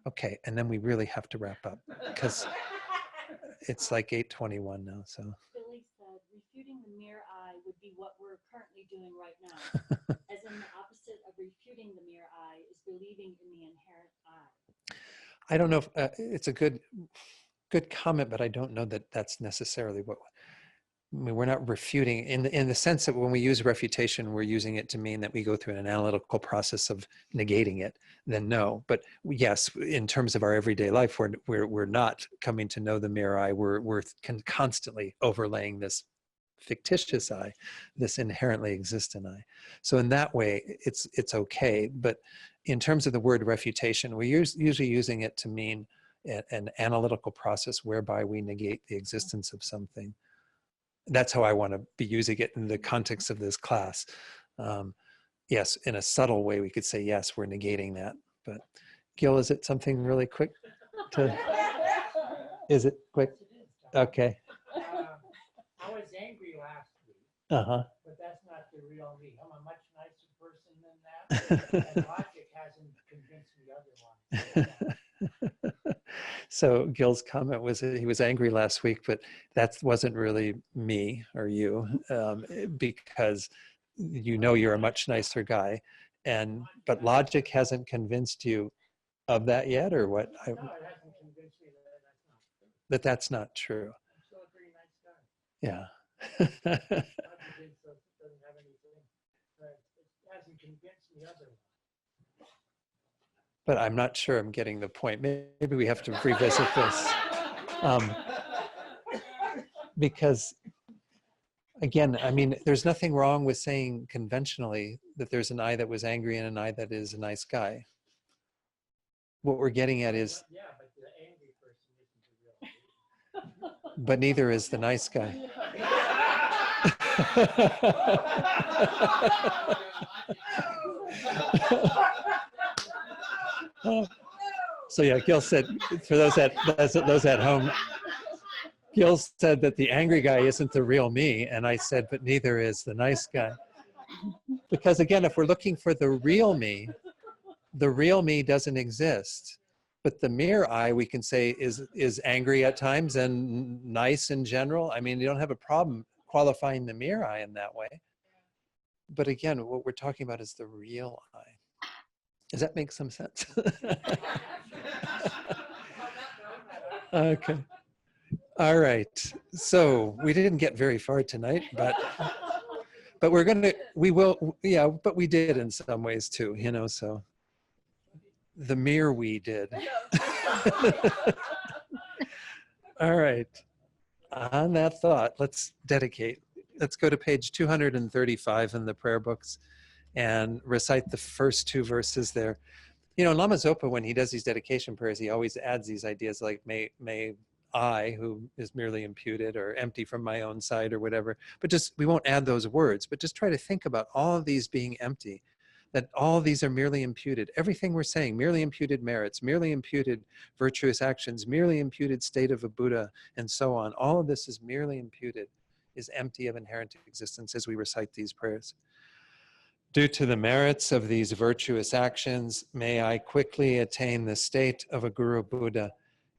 Okay, and then we really have to wrap up because it's like 8:21 now. So Billy said, refuting the mere I would be what we're currently doing right now. As in the opposite of refuting the mere I is believing in the inherent I. I don't know if it's a good comment, but I don't know that that's necessarily what. I mean, we're not refuting in the sense that when we use refutation, we're using it to mean that we go through an analytical process of negating it. Then no, but yes, in terms of our everyday life, we're not coming to know the mere I. We're constantly overlaying this fictitious I, this inherently existent I. So in that way, it's okay. But in terms of the word refutation, we're usually using it to mean an analytical process whereby we negate the existence of something. That's how I want to be using it in the context of this class. Yes, in a subtle way, we could say, yes, we're negating that. But Gil, is it something really quick? Is it quick? Okay. I was angry last week, but that's not the real me. I'm a much nicer person than that, and logic hasn't convinced me otherwise. So Gil's comment was that he was angry last week, but that wasn't really me or you, because you're a much nicer guy, but logic hasn't convinced you of that yet, or what? No, it hasn't convinced me that that's not true. That that's not true. I'm still a pretty nice guy. Yeah. Logic doesn't have anything, but it hasn't convinced me otherwise. But I'm not sure I'm getting the point. Maybe we have to revisit this. Because again, I mean, there's nothing wrong with saying conventionally that there's an I that was angry and an I that is a nice guy. What we're getting at is, Yeah, but the angry person isn't the real me. but neither is the nice guy. So yeah, Gil said, for those at home, Gil said that the angry guy isn't the real me, and I said, but neither is the nice guy. Because again, if we're looking for the real me doesn't exist. But the mere I, we can say, is angry at times and nice in general. I mean, you don't have a problem qualifying the mere I in that way. But again, what we're talking about is the real I. Does that make some sense? Okay. All right. So we didn't get very far tonight, but we will, yeah, but we did in some ways too, you know, so the mere we did. All right. On that thought, let's go to page 235 in the prayer books and recite the first two verses there. You know, Lama Zopa, when he does these dedication prayers, he always adds these ideas like, may I, who is merely imputed, or empty from my own side, or whatever. But just, we won't add those words, but just try to think about all of these being empty, that all of these are merely imputed. Everything we're saying, merely imputed merits, merely imputed virtuous actions, merely imputed state of a Buddha, and so on. All of this is merely imputed, is empty of inherent existence as we recite these prayers. Due to the merits of these virtuous actions, may I quickly attain the state of a Guru Buddha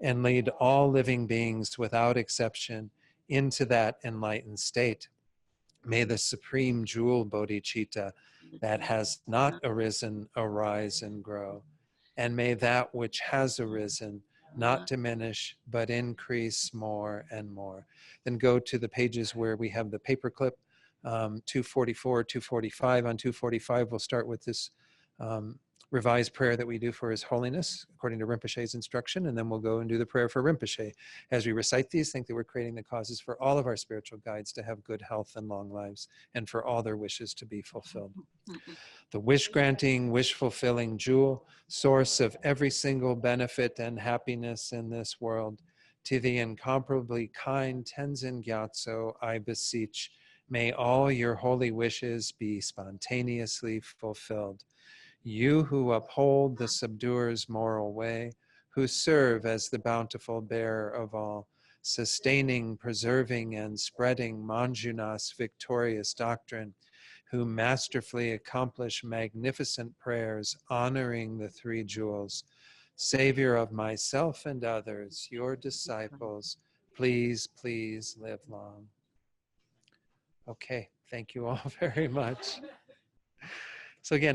and lead all living beings without exception into that enlightened state. May the supreme jewel bodhicitta that has not arisen arise and grow. And may that which has arisen not diminish, but increase more and more. Then go to the pages where we have the paperclip, 244, 245. On 245, we'll start with this revised prayer that we do for His Holiness, according to Rinpoche's instruction, and then we'll go and do the prayer for Rinpoche. As we recite these, think that we're creating the causes for all of our spiritual guides to have good health and long lives, and for all their wishes to be fulfilled. The wish-granting, wish-fulfilling jewel, source of every single benefit and happiness in this world, to the incomparably kind Tenzin Gyatso, I beseech, may all your holy wishes be spontaneously fulfilled. You who uphold the subduer's moral way, who serve as the bountiful bearer of all, sustaining, preserving, and spreading Manjunath's victorious doctrine, who masterfully accomplish magnificent prayers honoring the three jewels, Savior of myself and others, your disciples, please, please live long. Okay, thank you all very much. So again,